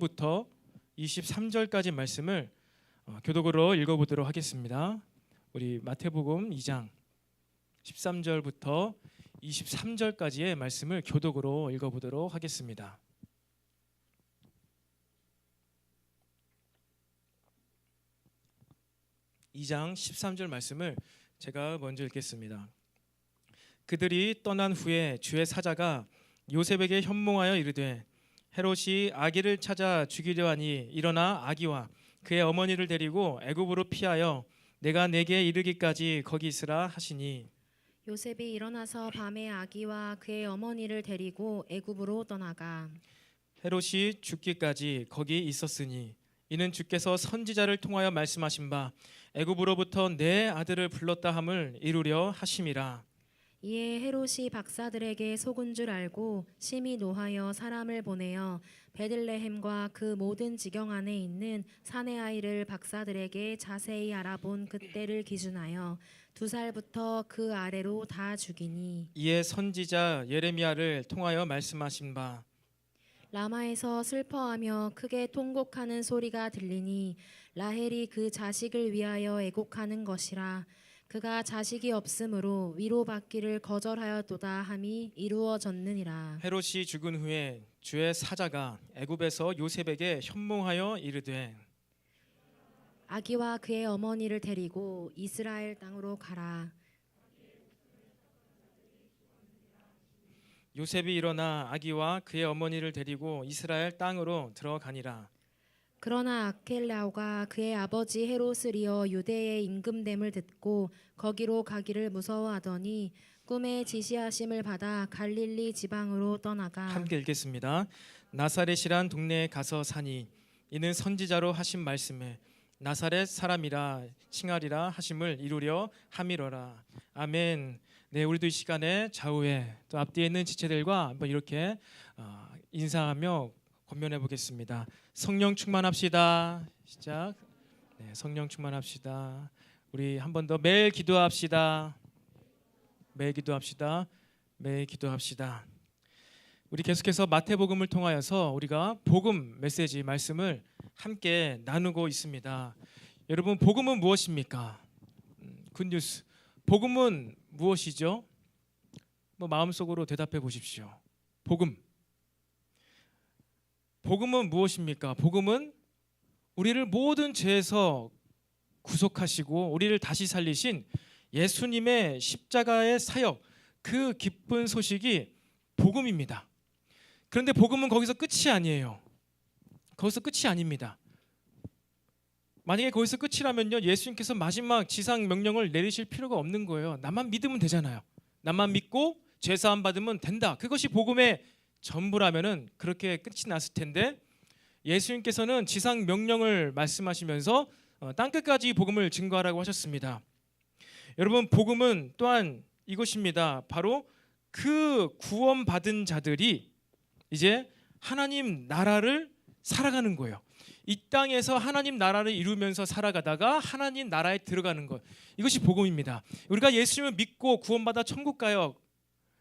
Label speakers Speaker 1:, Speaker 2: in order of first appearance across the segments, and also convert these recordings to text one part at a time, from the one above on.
Speaker 1: 13절부터 23절까지 말씀을 교독으로 읽어보도록 하겠습니다. 우리 마태복음 2장 13절부터 23절까지의 말씀을 교독으로 읽어보도록 하겠습니다. 이 장 13절 말씀을 제가 먼저 읽겠습니다. 그들이 떠난 후에 주의 사자가 요셉에게 현몽하여 이르되 헤롯이 아기를 찾아 죽이려 하니 일어나 아기와 그의 어머니를 데리고 애굽으로 피하여 내가 내게 이르기까지 거기 있으라 하시니
Speaker 2: 요셉이 일어나서 밤에 아기와 그의 어머니를 데리고 애굽으로 떠나가
Speaker 1: 헤롯이 죽기까지 거기 있었으니 이는 주께서 선지자를 통하여 말씀하신 바 애굽으로부터 내 아들을 불렀다 함을 이루려 하심이라.
Speaker 2: 이에 헤롯이 박사들에게 속은 줄 알고 심히 노하여 사람을 보내어 베들레헴과 그 모든 지경 안에 있는 사내 아이를 박사들에게 자세히 알아본 그때를 기준하여 2살부터 그 아래로 다 죽이니
Speaker 1: 이에 선지자 예레미야를 통하여 말씀하신 바
Speaker 2: 라마에서 슬퍼하며 크게 통곡하는 소리가 들리니 라헬이 그 자식을 위하여 애곡하는 것이라. 그가 자식이 없으므로 위로받기를 거절하였도다 함이 이루어졌느니라.
Speaker 1: 헤롯이 죽은 후에 주의 사자가 애굽에서 요셉에게 현몽하여 이르되
Speaker 2: 아기와 그의 어머니를 데리고 이스라엘 땅으로 가라.
Speaker 1: 요셉이 일어나 아기와 그의 어머니를 데리고 이스라엘 땅으로 들어가니라.
Speaker 2: 그러나 아켈라오가 그의 아버지 헤롯을 이어 유대의 임금됨을 듣고 거기로 가기를 무서워하더니 꿈에 지시하심을 받아 갈릴리 지방으로 떠나가
Speaker 1: 함께 읽겠습니다. 나사렛이란 동네에 가서 사니 이는 선지자로 하신 말씀에 나사렛 사람이라 칭하리라 하심을 이루려 함이로라. 아멘. 네, 우리도 이 시간에 좌우에 또 앞뒤에 있는 지체들과 한번 이렇게 인사하며 권면해 보겠습니다. 성령 충만합시다. 시작. 네, 성령 충만합시다. 우리 한 번 더 매일 기도합시다. 매일 기도합시다. 매일 기도합시다. 우리 계속해서 마태복음을 통하여서 우리가 복음 메시지 말씀을 함께 나누고 있습니다. 여러분, 복음은 무엇입니까? 굿뉴스. 복음은 무엇이죠? 마음속으로 대답해 보십시오. 복음. 복음은 무엇입니까? 복음은 우리를 모든 죄에서 구속하시고 우리를 다시 살리신 예수님의 십자가의 사역, 그 기쁜 소식이 복음입니다. 그런데 복음은 거기서 끝이 아니에요. 거기서 끝이 아닙니다. 만약에 거기서 끝이라면요, 예수님께서 마지막 지상 명령을 내리실 필요가 없는 거예요. 나만 믿으면 되잖아요. 나만 믿고 죄 사함 받으면 된다. 그것이 복음의 전부라면은 그렇게 끝이 났을 텐데, 예수님께서는 지상 명령을 말씀하시면서 땅끝까지 복음을 증거하라고 하셨습니다. 여러분, 복음은 또한 이것입니다. 바로 그 구원받은 자들이 이제 하나님 나라를 살아가는 거예요. 이 땅에서 하나님 나라를 이루면서 살아가다가 하나님 나라에 들어가는 것, 이것이 복음입니다. 우리가 예수님을 믿고 구원받아 천국 가요.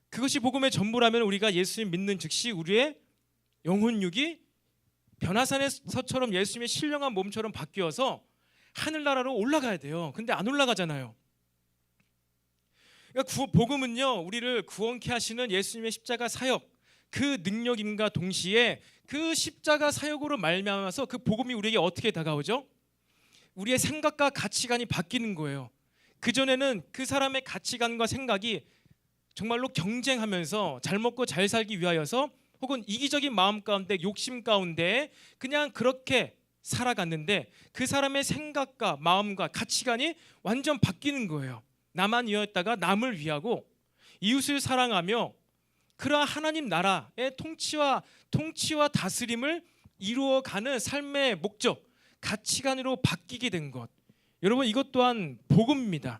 Speaker 1: 그것이 복음의 전부라면 우리가 예수님 믿는 즉시 우리의 영혼육이 변화산에서처럼 예수님의 신령한 몸처럼 바뀌어서 하늘나라로 올라가야 돼요. 근데 안 올라가잖아요. 그러니까 복음은요, 우리를 구원케 하시는 예수님의 십자가 사역, 그 능력임과 동시에 그 십자가 사역으로 말미암아서 그 복음이 우리에게 어떻게 다가오죠? 우리의 생각과 가치관이 바뀌는 거예요. 그전에는 그 사람의 가치관과 생각이 정말로 경쟁하면서 잘 먹고 잘 살기 위하여서 혹은 이기적인 마음 가운데 욕심 가운데 그냥 그렇게 살아갔는데 그 사람의 생각과 마음과 가치관이 완전 바뀌는 거예요. 나만 위하였다가 남을 위하고 이웃을 사랑하며 그러한 하나님 나라의 통치와 다스림을 이루어가는 삶의 목적, 가치관으로 바뀌게 된 것. 여러분, 이것 또한 복음입니다.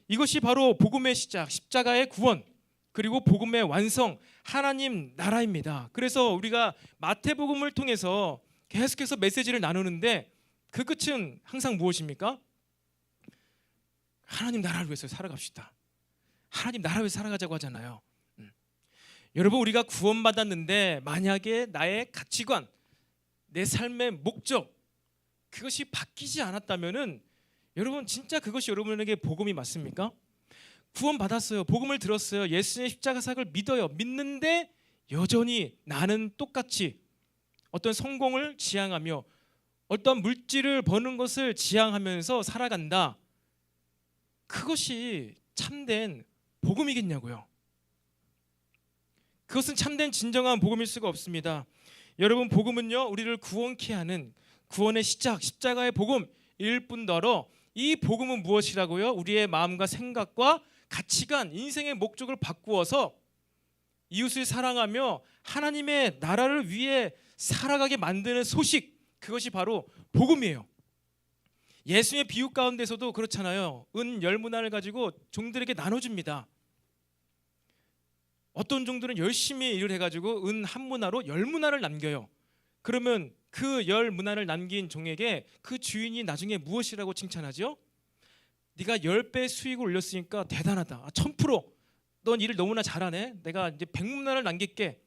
Speaker 1: 이것이 바로 복음의 시작, 십자가의 구원, 그리고 복음의 완성, 하나님 나라입니다. 그래서 우리가 마태복음을 통해서 계속해서 메시지를 나누는데 그 끝은 항상 무엇입니까? 하나님 나라를 위해서 살아갑시다. 하나님 나라를 위해서 살아가자고 하잖아요. 여러분, 우리가 구원받았는데 만약에 나의 가치관, 내 삶의 목적, 그것이 바뀌지 않았다면은 여러분 진짜 그것이 여러분에게 복음이 맞습니까? 구원 받았어요. 복음을 들었어요. 예수님의 십자가 사역을 믿어요. 믿는데 여전히 나는 똑같이 어떤 성공을 지향하며 어떤 물질을 버는 것을 지향하면서 살아간다. 그것이 참된 복음이겠냐고요. 그것은 참된 진정한 복음일 수가 없습니다. 여러분, 복음은요, 우리를 구원케 하는 구원의 시작, 십자가의 복음일 뿐더러 이 복음은 무엇이라고요? 우리의 마음과 생각과 가치관, 인생의 목적을 바꾸어서 이웃을 사랑하며 하나님의 나라를 위해 살아가게 만드는 소식, 그것이 바로 복음이에요. 예수님의 비유 가운데서도 그렇잖아요. 은 10문화를 가지고 종들에게 나눠줍니다. 어떤 종들은 열심히 일을 해가지고 은 1문화로 10문화를 남겨요. 그러면 그 10문화를 남긴 종에게 그 주인이 나중에 무엇이라고 칭찬하죠? 네가 10배 수익을 올렸으니까 대단하다. 1000%. 넌 일을 너무나 잘하네. 내가 이제 100문화를 남길게.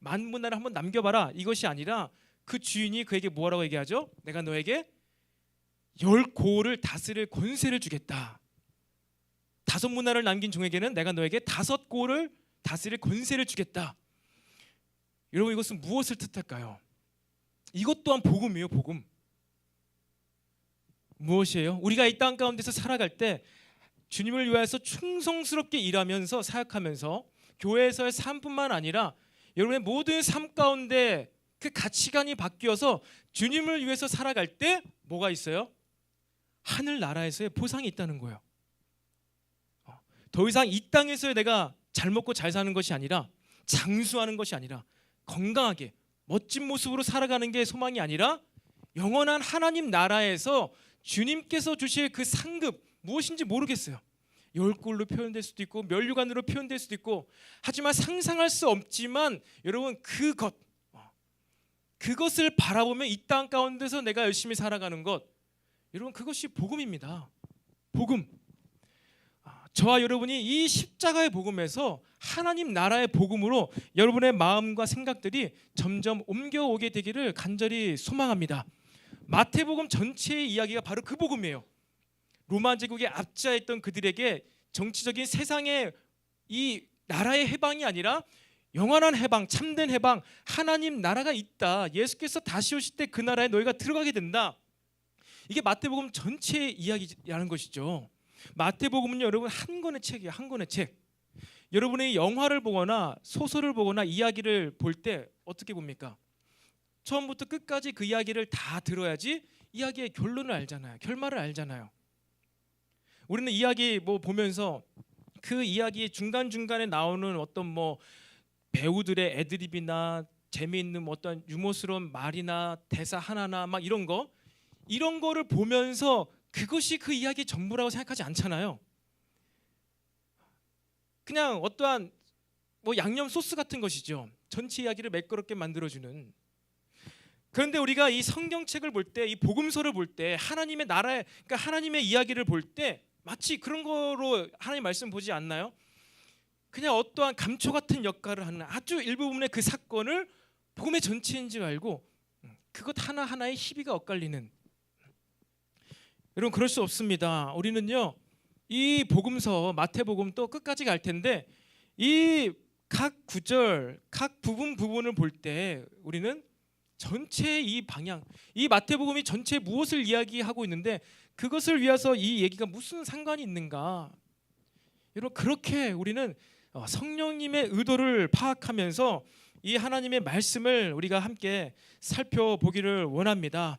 Speaker 1: 10,000문화를 한번 남겨봐라. 이것이 아니라 그 주인이 그에게 뭐라고 얘기하죠? 내가 너에게 10고를 다스릴 권세를 주겠다. 5문화를 남긴 종에게는 내가 너에게 5고를 다스릴 권세를 주겠다. 여러분, 이것은 무엇을 뜻할까요? 이것 또한 복음이에요. 복음. 무엇이에요? 우리가 이 땅 가운데서 살아갈 때 주님을 위하여서 충성스럽게 일하면서 사역하면서 교회에서의 삶뿐만 아니라 여러분의 모든 삶 가운데 그 가치관이 바뀌어서 주님을 위해서 살아갈 때 뭐가 있어요? 하늘나라에서의 보상이 있다는 거예요. 더 이상 이 땅에서의 내가 잘 먹고 잘 사는 것이 아니라, 장수하는 것이 아니라, 건강하게 멋진 모습으로 살아가는 게 소망이 아니라 영원한 하나님 나라에서 주님께서 주실 그 상급, 무엇인지 모르겠어요. 10골로 표현될 수도 있고 면류관으로 표현될 수도 있고, 하지만 상상할 수 없지만 여러분, 그것을 바라보며 이 땅 가운데서 내가 열심히 살아가는 것, 여러분, 그것이 복음입니다. 복음. 저와 여러분이 이 십자가의 복음에서 하나님 나라의 복음으로 여러분의 마음과 생각들이 점점 옮겨오게 되기를 간절히 소망합니다. 마태복음 전체의 이야기가 바로 그 복음이에요. 로마 제국의 압제했던 그들에게 정치적인 세상의 이 나라의 해방이 아니라 영원한 해방, 참된 해방, 하나님 나라가 있다. 예수께서 다시 오실 때 그 나라에 너희가 들어가게 된다. 이게 마태복음 전체의 이야기라는 것이죠. 마태복음은 여러분 한 권의 책이에요. 한 권의 책. 여러분이 영화를 보거나 소설을 보거나 이야기를 볼 때 어떻게 봅니까? 처음부터 끝까지 그 이야기를 다 들어야지 이야기의 결론을 알잖아요. 결말을 알잖아요. 우리는 이야기 보면서 그 이야기 중간중간에 나오는 어떤 배우들의 애드립이나 재미있는 어떤 유머스러운 말이나 대사 하나나 막 이런 거를 보면서 그것이 그 이야기 전부라고 생각하지 않잖아요. 그냥 어떠한 양념 소스 같은 것이죠. 전체 이야기를 매끄럽게 만들어주는. 그런데 우리가 이 성경책을 볼 때, 이 복음서를 볼 때, 하나님의 나라의, 그러니까 하나님의 이야기를 볼 때 마치 그런 거로 하나님 말씀 보지 않나요? 그냥 어떠한 감초 같은 역할을 하는 아주 일부분의 그 사건을 복음의 전체인 줄 알고 그것 하나하나에 희비가 엇갈리는. 여러분, 그럴 수 없습니다. 우리는요, 이 복음서 마태복음 또 끝까지 갈 텐데 이 각 구절, 각 부분을 볼 때 우리는 전체의 이 방향, 이 마태복음이 전체 무엇을 이야기하고 있는데 그것을 위해서 이 얘기가 무슨 상관이 있는가? 여러분, 그렇게 우리는 성령님의 의도를 파악하면서 이 하나님의 말씀을 우리가 함께 살펴보기를 원합니다.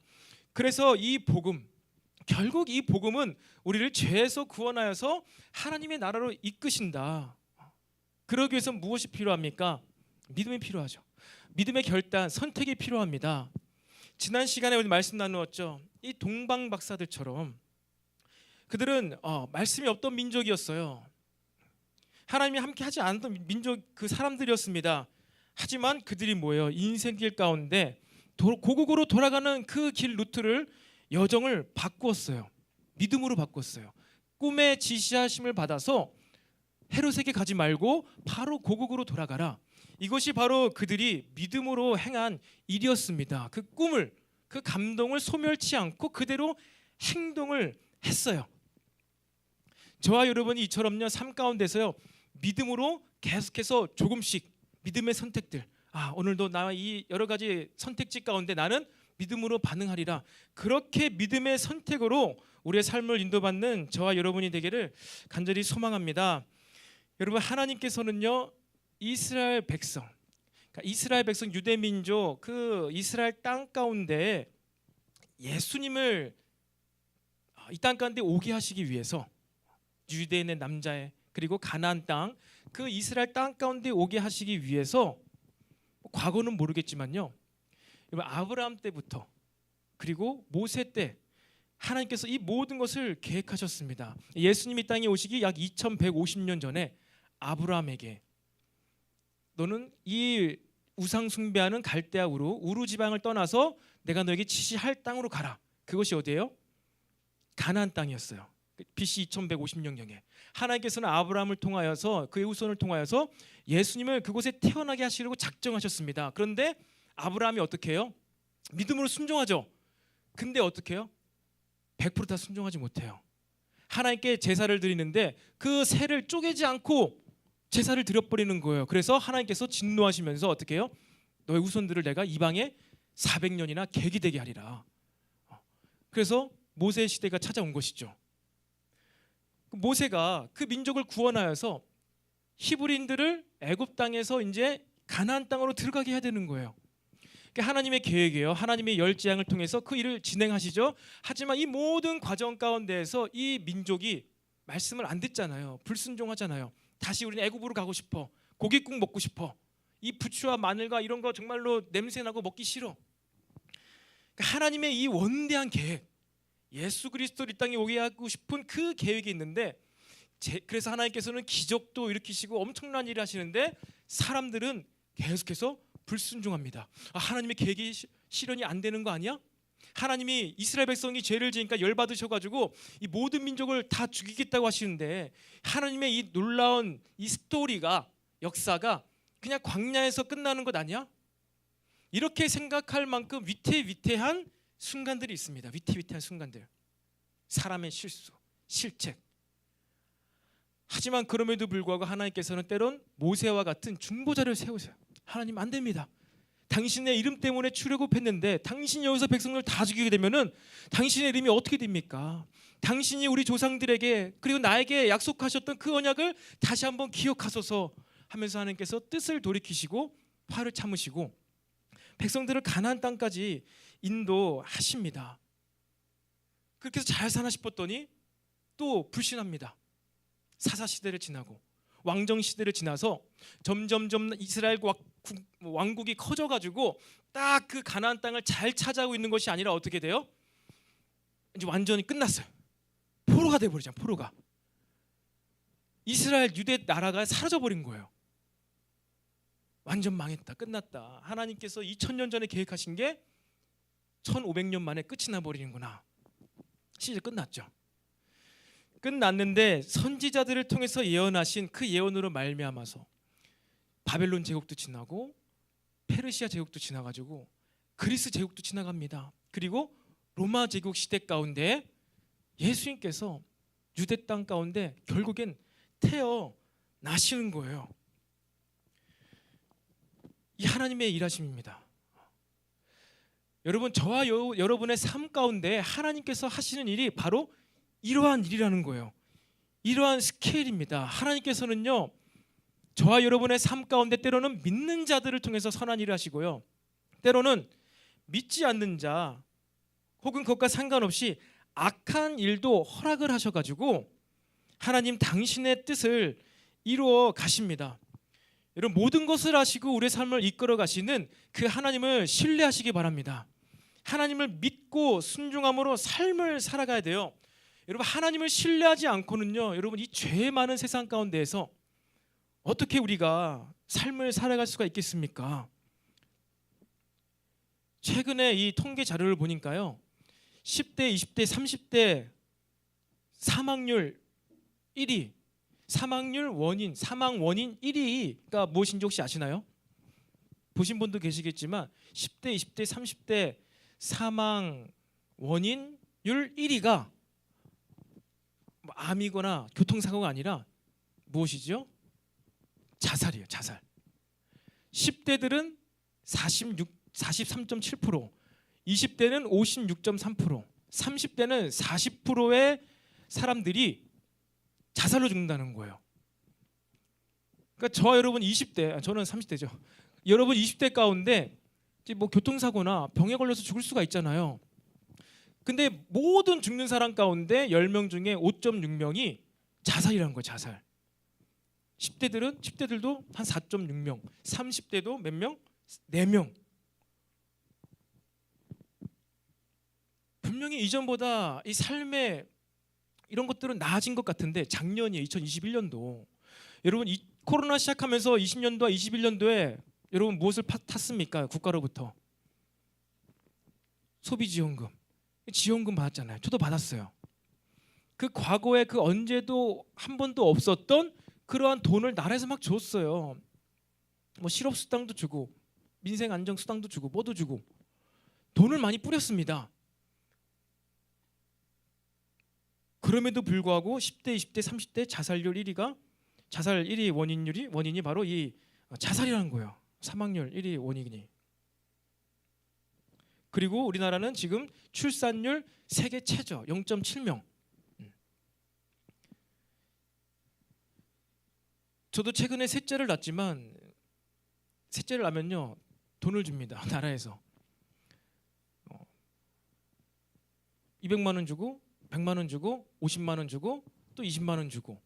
Speaker 1: 그래서 이 복음, 결국 이 복음은 우리를 죄에서 구원하여서 하나님의 나라로 이끄신다. 그러기 위해서 무엇이 필요합니까? 믿음이 필요하죠. 믿음의 결단, 선택이 필요합니다. 지난 시간에 우리 말씀 나누었죠. 이 동방 박사들처럼 그들은 말씀이 없던 민족이었어요. 하나님이 함께 하지 않았던 민족, 그 사람들이었습니다. 하지만 그들이 뭐예요? 인생길 가운데 고국으로 돌아가는 그 길 루트를, 여정을 바꾸었어요. 믿음으로 바꿨어요. 꿈의 지시하심을 받아서 헤롯에게 가지 말고 바로 고국으로 돌아가라. 이것이 바로 그들이 믿음으로 행한 일이었습니다. 그 꿈을, 그 감동을 소멸치 않고 그대로 행동을 했어요. 저와 여러분이 이처럼요, 삶 가운데서요, 믿음으로 계속해서 조금씩 믿음의 선택들, 오늘도 나와 이 여러 가지 선택지 가운데 나는 믿음으로 반응하리라, 그렇게 믿음의 선택으로 우리의 삶을 인도받는 저와 여러분이 되기를 간절히 소망합니다. 여러분, 하나님께서는요, 이스라엘 백성, 그러니까 이스라엘 백성 유대 민족, 그 이스라엘 땅 가운데 예수님을 이 땅 가운데 오게 하시기 위해서, 유대인의 남자애 그리고 가나안 땅, 그 이스라엘 땅 가운데 오게 하시기 위해서, 과거는 모르겠지만요, 아브라함 때부터 그리고 모세 때 하나님께서 이 모든 것을 계획하셨습니다. 예수님이 이 땅에 오시기 약 2150년 전에 아브라함에게 너는 이 우상 숭배하는 갈대아 우루 지방을 떠나서 내가 너에게 지시할 땅으로 가라. 그것이 어디예요? 가나안 땅이었어요. BC 2150년경에 하나님께서는 아브라함을 통하여서, 그의 후손을 통하여서 예수님을 그곳에 태어나게 하시려고 작정하셨습니다. 그런데 아브라함이 어떻게 해요? 믿음으로 순종하죠. 근데 어떻게 해요? 100% 다 순종하지 못해요. 하나님께 제사를 드리는데 그 새를 쪼개지 않고 제사를 드려버리는 거예요. 그래서 하나님께서 진노하시면서 어떻게 해요? 너의 후손들을 내가 이방에 400년이나 계기되게 하리라. 그래서 모세의 시대가 찾아온 것이죠. 모세가 그 민족을 구원하여서 히브리인들을 애굽 땅에서 이제 가나안 땅으로 들어가게 해야 되는 거예요. 하나님의 계획이에요. 하나님의 열 재앙을 통해서 그 일을 진행하시죠. 하지만 이 모든 과정 가운데에서 이 민족이 말씀을 안 듣잖아요. 불순종하잖아요. 다시 우리는 애굽으로 가고 싶어. 고깃국 먹고 싶어. 이 부추와 마늘과 이런 거 정말로 냄새나고 먹기 싫어. 하나님의 이 원대한 계획, 예수 그리스도를 이 땅에 오게 하고 싶은 그 계획이 있는데, 그래서 하나님께서는 기적도 일으키시고 엄청난 일을 하시는데 사람들은 계속해서 불순종합니다. 하나님의 계획이 실현이 안 되는 거 아니야? 하나님이 이스라엘 백성이 죄를 지으니까 열받으셔가지고 이 모든 민족을 다 죽이겠다고 하시는데, 하나님의 이 놀라운 이 스토리가, 역사가 그냥 광야에서 끝나는 것 아니야? 이렇게 생각할 만큼 위태위태한 순간들이 있습니다. 위태위태한 순간들, 사람의 실수, 실책. 하지만 그럼에도 불구하고 하나님께서는 때론 모세와 같은 중보자를 세우세요. 하나님, 안 됩니다. 당신의 이름 때문에 출애굽했는데 당신이 여기서 백성을 다 죽이게 되면은 당신의 이름이 어떻게 됩니까? 당신이 우리 조상들에게 그리고 나에게 약속하셨던 그 언약을 다시 한번 기억하소서 하면서 하나님께서 뜻을 돌이키시고 화를 참으시고 백성들을 가나안 땅까지 인도하십니다. 그렇게 해서 잘 사나 싶었더니 또 불신합니다. 사사 시대를 지나고 왕정 시대를 지나서 점점점 이스라엘 왕국이 커져가지고 딱 그 가나안 땅을 잘 차지하고 있는 것이 아니라 어떻게 돼요? 이제 완전히 끝났어요. 포로가 돼버리잖아요. 포로가. 이스라엘 유대 나라가 사라져버린 거예요. 완전 망했다, 끝났다. 하나님께서 2000년 전에 계획하신 게 1500년 만에 끝이 나버리는구나. 시제 끝났죠. 끝났는데 선지자들을 통해서 예언하신 그 예언으로 말미암아서 바벨론 제국도 지나고 페르시아 제국도 지나가지고 그리스 제국도 지나갑니다. 그리고 로마 제국 시대 가운데 예수님께서 유대 땅 가운데 결국엔 태어나시는 거예요. 이 하나님의 일하심입니다. 여러분, 저와 여러분의 삶 가운데 하나님께서 하시는 일이 바로 이러한 일이라는 거예요. 이러한 스케일입니다. 하나님께서는요, 저와 여러분의 삶 가운데 때로는 믿는 자들을 통해서 선한 일을 하시고요, 때로는 믿지 않는 자 혹은 그것과 상관없이 악한 일도 허락을 하셔가지고 하나님 당신의 뜻을 이루어 가십니다. 여러분, 모든 것을 하시고 우리의 삶을 이끌어 가시는 그 하나님을 신뢰하시기 바랍니다. 하나님을 믿고 순종함으로 삶을 살아가야 돼요. 여러분, 하나님을 신뢰하지 않고는요, 여러분, 이 죄 많은 세상 가운데에서 어떻게 우리가 삶을 살아갈 수가 있겠습니까? 최근에 이 통계 자료를 보니까요, 10대, 20대, 30대 사망률 1위, 사망 원인 1위가 무엇인지 혹시 아시나요? 보신 분도 계시겠지만 10대, 20대, 30대 사망 원인율 1위가 암이거나 교통사고가 아니라 무엇이죠? 자살이에요. 자살. 10대들은 43.7%, 20대는 56.3%, 30대는 40%의 사람들이 자살로 죽는다는 거예요. 그러니까 저와 여러분 20대, 저는 30대죠. 여러분 20대 가운데 뭐 교통사고나 병에 걸려서 죽을 수가 있잖아요. 근데 모든 죽는 사람 가운데 10명 중에 5.6명이 자살이라는 거예요. 자살. 10대들도 한 4.6명, 30대도 몇 명? 4명. 분명히 이전보다 이 삶의 이런 것들은 나아진 것 같은데 작년이에요. 2021년도. 여러분 이 코로나 시작하면서 20년도와 21년도에 여러분 무엇을 탔습니까? 국가로부터 소비지원금. 지원금 받았잖아요. 저도 받았어요. 그 과거에 그 언제도 한 번도 없었던 그러한 돈을 나라에서 막 줬어요. 뭐 실업수당도 주고 민생안정수당도 주고 뭐도 주고 돈을 많이 뿌렸습니다. 그럼에도 불구하고 10대, 20대, 30대 자살률 1위가 자살 1위 원인이 바로 이 자살이라는 거예요. 사망률 1위 원인이. 그리고 우리나라는 지금 출산율 세계 최저 0.7명. 저도 최근에 셋째를 낳았지만 셋째를 낳으면요 돈을 줍니다. 나라에서 200만 원 주고 100만 원 주고 50만 원 주고 또 20만 원 주고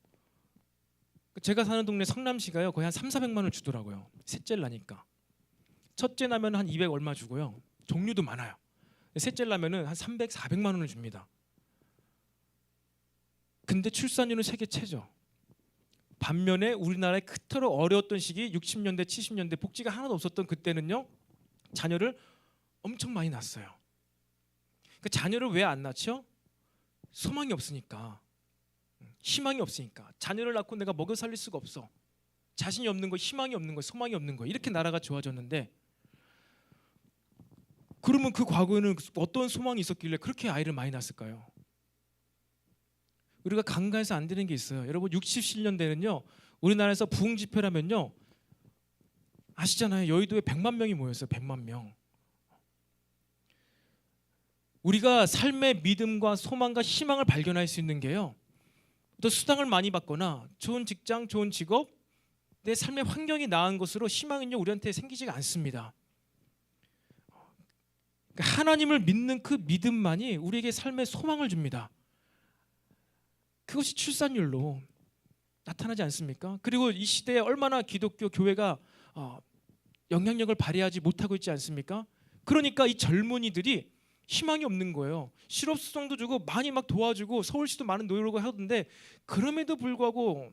Speaker 1: 제가 사는 동네 성남시가요 거의 한 3,400만 원 주더라고요. 셋째를 낳으니까. 첫째 낳으면 한 200 얼마 주고요. 종류도 많아요. 셋째를 낳으면 한 300, 400만 원을 줍니다. 근데 출산율은 세계 최저. 반면에 우리나라의 그토록 어려웠던 시기 60년대, 70년대 복지가 하나도 없었던 그때는요. 자녀를 엄청 많이 낳았어요. 그 자녀를 왜 안 낳죠? 소망이 없으니까. 희망이 없으니까. 자녀를 낳고 내가 먹여 살릴 수가 없어. 자신이 없는 거, 희망이 없는 거, 소망이 없는 거. 이렇게 나라가 좋아졌는데 그러면 그 과거에는 어떤 소망이 있었길래 그렇게 아이를 많이 낳았을까요? 우리가 간과해서 안 되는 게 있어요. 여러분 60, 70년대는요. 우리나라에서 부흥 집회라면요. 아시잖아요. 여의도에 100만 명이 모였어요. 100만 명. 우리가 삶의 믿음과 소망과 희망을 발견할 수 있는 게요. 또 수당을 많이 받거나 좋은 직장, 좋은 직업, 내 삶의 환경이 나은 것으로 희망은요 우리한테 생기지가 않습니다. 그러니까 하나님을 믿는 그 믿음만이 우리에게 삶의 소망을 줍니다. 그것이 출산율로 나타나지 않습니까? 그리고 이 시대에 얼마나 기독교 교회가 영향력을 발휘하지 못하고 있지 않습니까? 그러니까 이 젊은이들이 희망이 없는 거예요. 실업수당도 주고 많이 막 도와주고 서울시도 많은 노력을 하던데 그럼에도 불구하고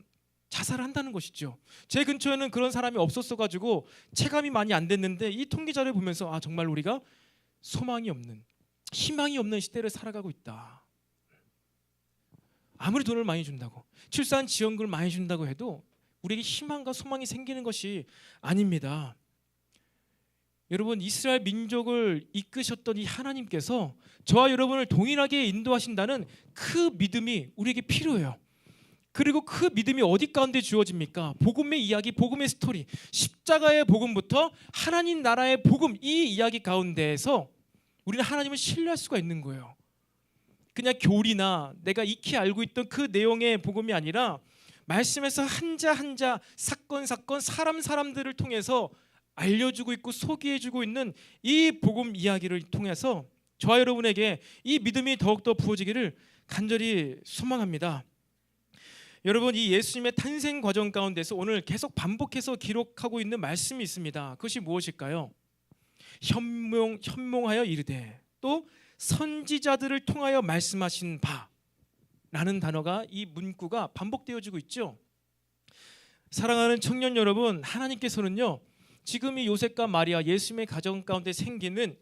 Speaker 1: 자살을 한다는 것이죠. 제 근처에는 그런 사람이 없었어가지고 체감이 많이 안 됐는데 이 통계자료를 보면서 정말 우리가 소망이 없는 희망이 없는 시대를 살아가고 있다. 아무리 돈을 많이 준다고 출산 지원금을 많이 준다고 해도 우리에게 희망과 소망이 생기는 것이 아닙니다. 여러분 이스라엘 민족을 이끄셨던 이 하나님께서 저와 여러분을 동일하게 인도하신다는 그 믿음이 우리에게 필요해요. 그리고 그 믿음이 어디 가운데 주어집니까? 복음의 이야기, 복음의 스토리, 십자가의 복음부터 하나님 나라의 복음 이 이야기 가운데에서 우리는 하나님을 신뢰할 수가 있는 거예요. 그냥 교리나 내가 익히 알고 있던 그 내용의 복음이 아니라 말씀에서 한자 한자 사건 사람들을 통해서 알려주고 있고 소개해주고 있는 이 복음 이야기를 통해서 저와 여러분에게 이 믿음이 더욱더 부어지기를 간절히 소망합니다. 여러분 이 예수님의 탄생 과정 가운데서 오늘 계속 반복해서 기록하고 있는 말씀이 있습니다. 그것이 무엇일까요? 현몽하여 이르되 또 선지자들을 통하여 말씀하신 바라는 단어가 이 문구가 반복되어지고 있죠. 사랑하는 청년 여러분, 하나님께서는요 지금 이 요셉과 마리아 예수님의 가정 가운데 생기는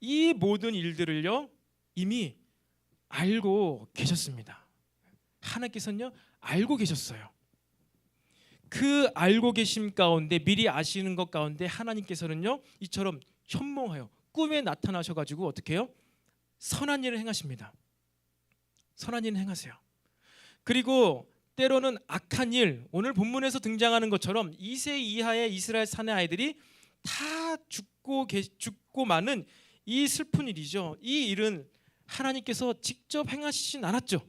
Speaker 1: 이 모든 일들을요 이미 알고 계셨습니다. 하나님께서는요 알고 계셨어요. 그 알고 계심 가운데 미리 아시는 것 가운데 하나님께서는요 이처럼 현몽하여 꿈에 나타나셔가지고 어떻게 해요? 선한 일을 행하십니다. 선한 일을 행하세요. 그리고 때로는 악한 일, 오늘 본문에서 등장하는 것처럼 2세 이하의 이스라엘 사내 아이들이 다 죽고 마는 이 슬픈 일이죠. 이 일은 하나님께서 직접 행하시진 않았죠.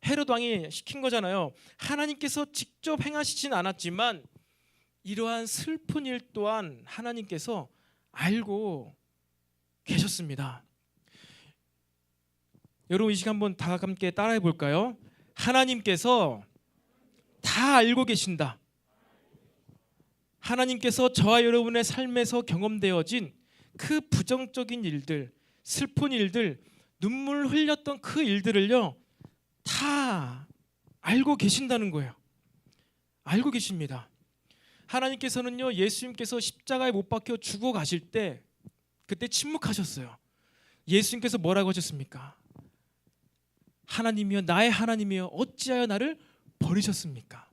Speaker 1: 헤롯 왕이 시킨 거잖아요. 하나님께서 직접 행하시진 않았지만 이러한 슬픈 일 또한 하나님께서 알고 계셨습니다. 여러분 이 시간 한번 다 함께 따라해 볼까요? 하나님께서 다 알고 계신다. 하나님께서 저와 여러분의 삶에서 경험되어진 그 부정적인 일들, 슬픈 일들, 눈물 흘렸던 그 일들을요 다 알고 계신다는 거예요. 알고 계십니다. 하나님께서는요 예수님께서 십자가에 못 박혀 죽어 가실 때 그때 침묵하셨어요. 예수님께서 뭐라고 하셨습니까? 하나님이여 나의 하나님이여 어찌하여 나를 버리셨습니까?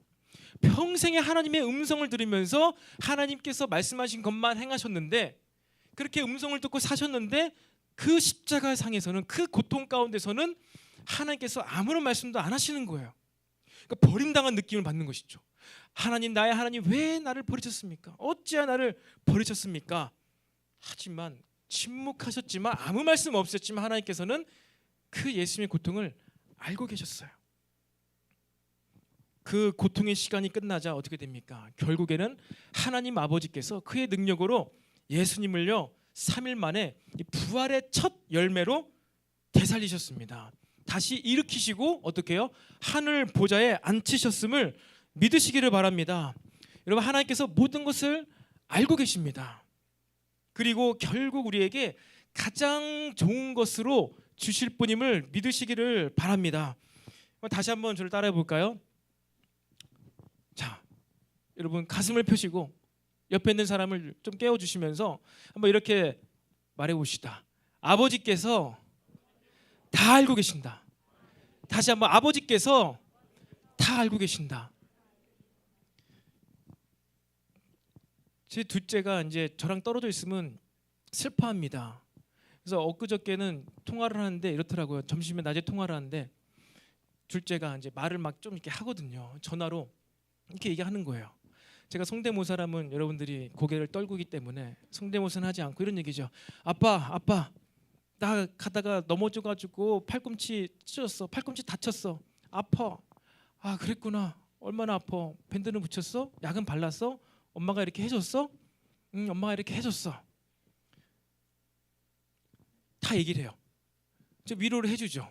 Speaker 1: 평생에 하나님의 음성을 들으면서 하나님께서 말씀하신 것만 행하셨는데 그렇게 음성을 듣고 사셨는데 그 십자가 상에서는 그 고통 가운데서는 하나님께서 아무런 말씀도 안 하시는 거예요. 그러니까 버림당한 느낌을 받는 것이죠. 하나님 나의 하나님 왜 나를 버리셨습니까? 어찌하여 나를 버리셨습니까? 하지만 침묵하셨지만 아무 말씀 없었지만 하나님께서는 그 예수님의 고통을 알고 계셨어요. 그 고통의 시간이 끝나자 어떻게 됩니까? 결국에는 하나님 아버지께서 그의 능력으로 예수님을요 3일 만에 부활의 첫 열매로 되살리셨습니다. 다시 일으키시고 어떻게 해요? 하늘 보좌에 앉히셨음을 믿으시기를 바랍니다. 여러분 하나님께서 모든 것을 알고 계십니다. 그리고 결국 우리에게 가장 좋은 것으로 주실 분임을 믿으시기를 바랍니다. 다시 한번 저를 따라해 볼까요? 자, 여러분 가슴을 펴시고 옆에 있는 사람을 좀 깨워주시면서 한번 이렇게 말해봅시다. 아버지께서 다 알고 계신다. 다시 한번 아버지께서 다 알고 계신다. 제 둘째가 이제 저랑 떨어져 있으면 슬퍼합니다. 그래서 엊그저께는 통화를 하는데 이렇더라고요. 점심에 낮에 통화를 하는데 둘째가 이제 말을 막 좀 이렇게 하거든요. 전화로 이렇게 얘기하는 거예요. 제가 성대모사라면 여러분들이 고개를 떨구기 때문에 성대모사는 하지 않고 이런 얘기죠. 아빠 나 가다가 넘어져가지고 팔꿈치 찢어졌어. 팔꿈치 다쳤어. 아파. 아 그랬구나. 얼마나 아파. 밴드는 붙였어? 약은 발랐어? 엄마가 이렇게 해줬어? 응 엄마가 이렇게 해줬어. 다 얘기를 해요. 저 위로를 해주죠.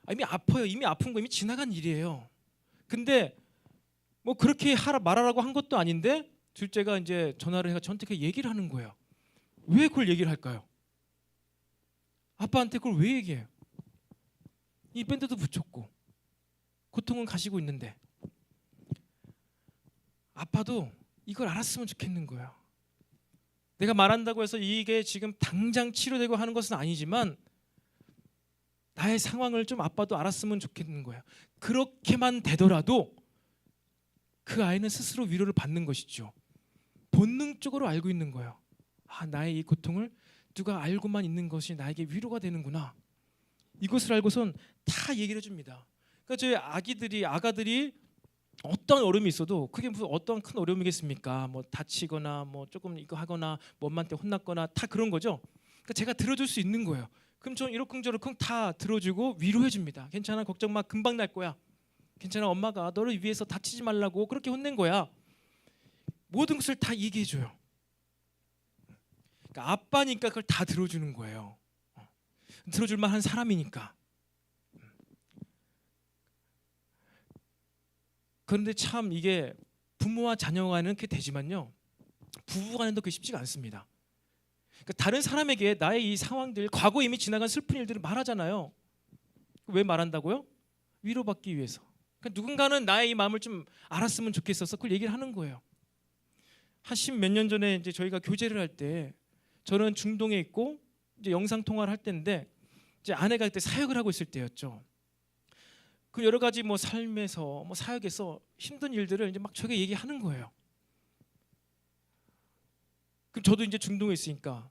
Speaker 1: 이미 아파요. 이미 아픈 거 이미 지나간 일이에요. 근데 뭐 그렇게 말하라고 한 것도 아닌데 둘째가 이제 전화를 해서 저한테 그 얘기를 하는 거예요. 왜 그걸 얘기를 할까요? 아빠한테 그걸 왜 얘기해요? 이 밴드도 붙였고 고통은 가시고 있는데 아빠도 이걸 알았으면 좋겠는 거예요. 내가 말한다고 해서 이게 지금 당장 치료되고 하는 것은 아니지만 나의 상황을 좀 아빠도 알았으면 좋겠는 거예요. 그렇게만 되더라도 그 아이는 스스로 위로를 받는 것이죠. 본능적으로 알고 있는 거예요. 아, 나의 이 고통을 누가 알고만 있는 것이 나에게 위로가 되는구나. 이것을 알고선 다 얘기를 해줍니다. 그러니까 저희 아가들이 어떤 어려움이 있어도 그게 무슨 어떤 큰 어려움이겠습니까? 뭐 다치거나 뭐 조금 이거 하거나 뭐 엄마한테 혼났거나 다 그런 거죠. 그러니까 제가 들어줄 수 있는 거예요. 그럼 저 이러쿵저러쿵 다 들어주고 위로해줍니다. 괜찮아, 걱정 마, 금방 날 거야. 괜찮아, 엄마가 너를 위해서 다치지 말라고 그렇게 혼낸 거야. 모든 것을 다 얘기해줘요. 그러니까 아빠니까 그걸 다 들어주는 거예요. 들어줄 만한 사람이니까. 그런데 참 이게 부모와 자녀 간에는 그렇게 되지만요, 부부 간에도 그게 쉽지가 않습니다. 그러니까 다른 사람에게 나의 이 상황들, 과거에 이미 지나간 슬픈 일들을 말하잖아요. 왜 말한다고요? 위로받기 위해서. 그러니까 누군가는 나의 이 마음을 좀 알았으면 좋겠어서 그걸 얘기를 하는 거예요. 한 10몇 년 전에 이제 저희가 교제를 할 때 저는 중동에 있고 이제 영상 통화를 할 때인데 이제 아내가 그때 사역을 하고 있을 때였죠. 그 여러 가지 뭐 삶에서 뭐 사역에서 힘든 일들을 이제 막 저에게 얘기하는 거예요. 그럼 저도 이제 중동에 있으니까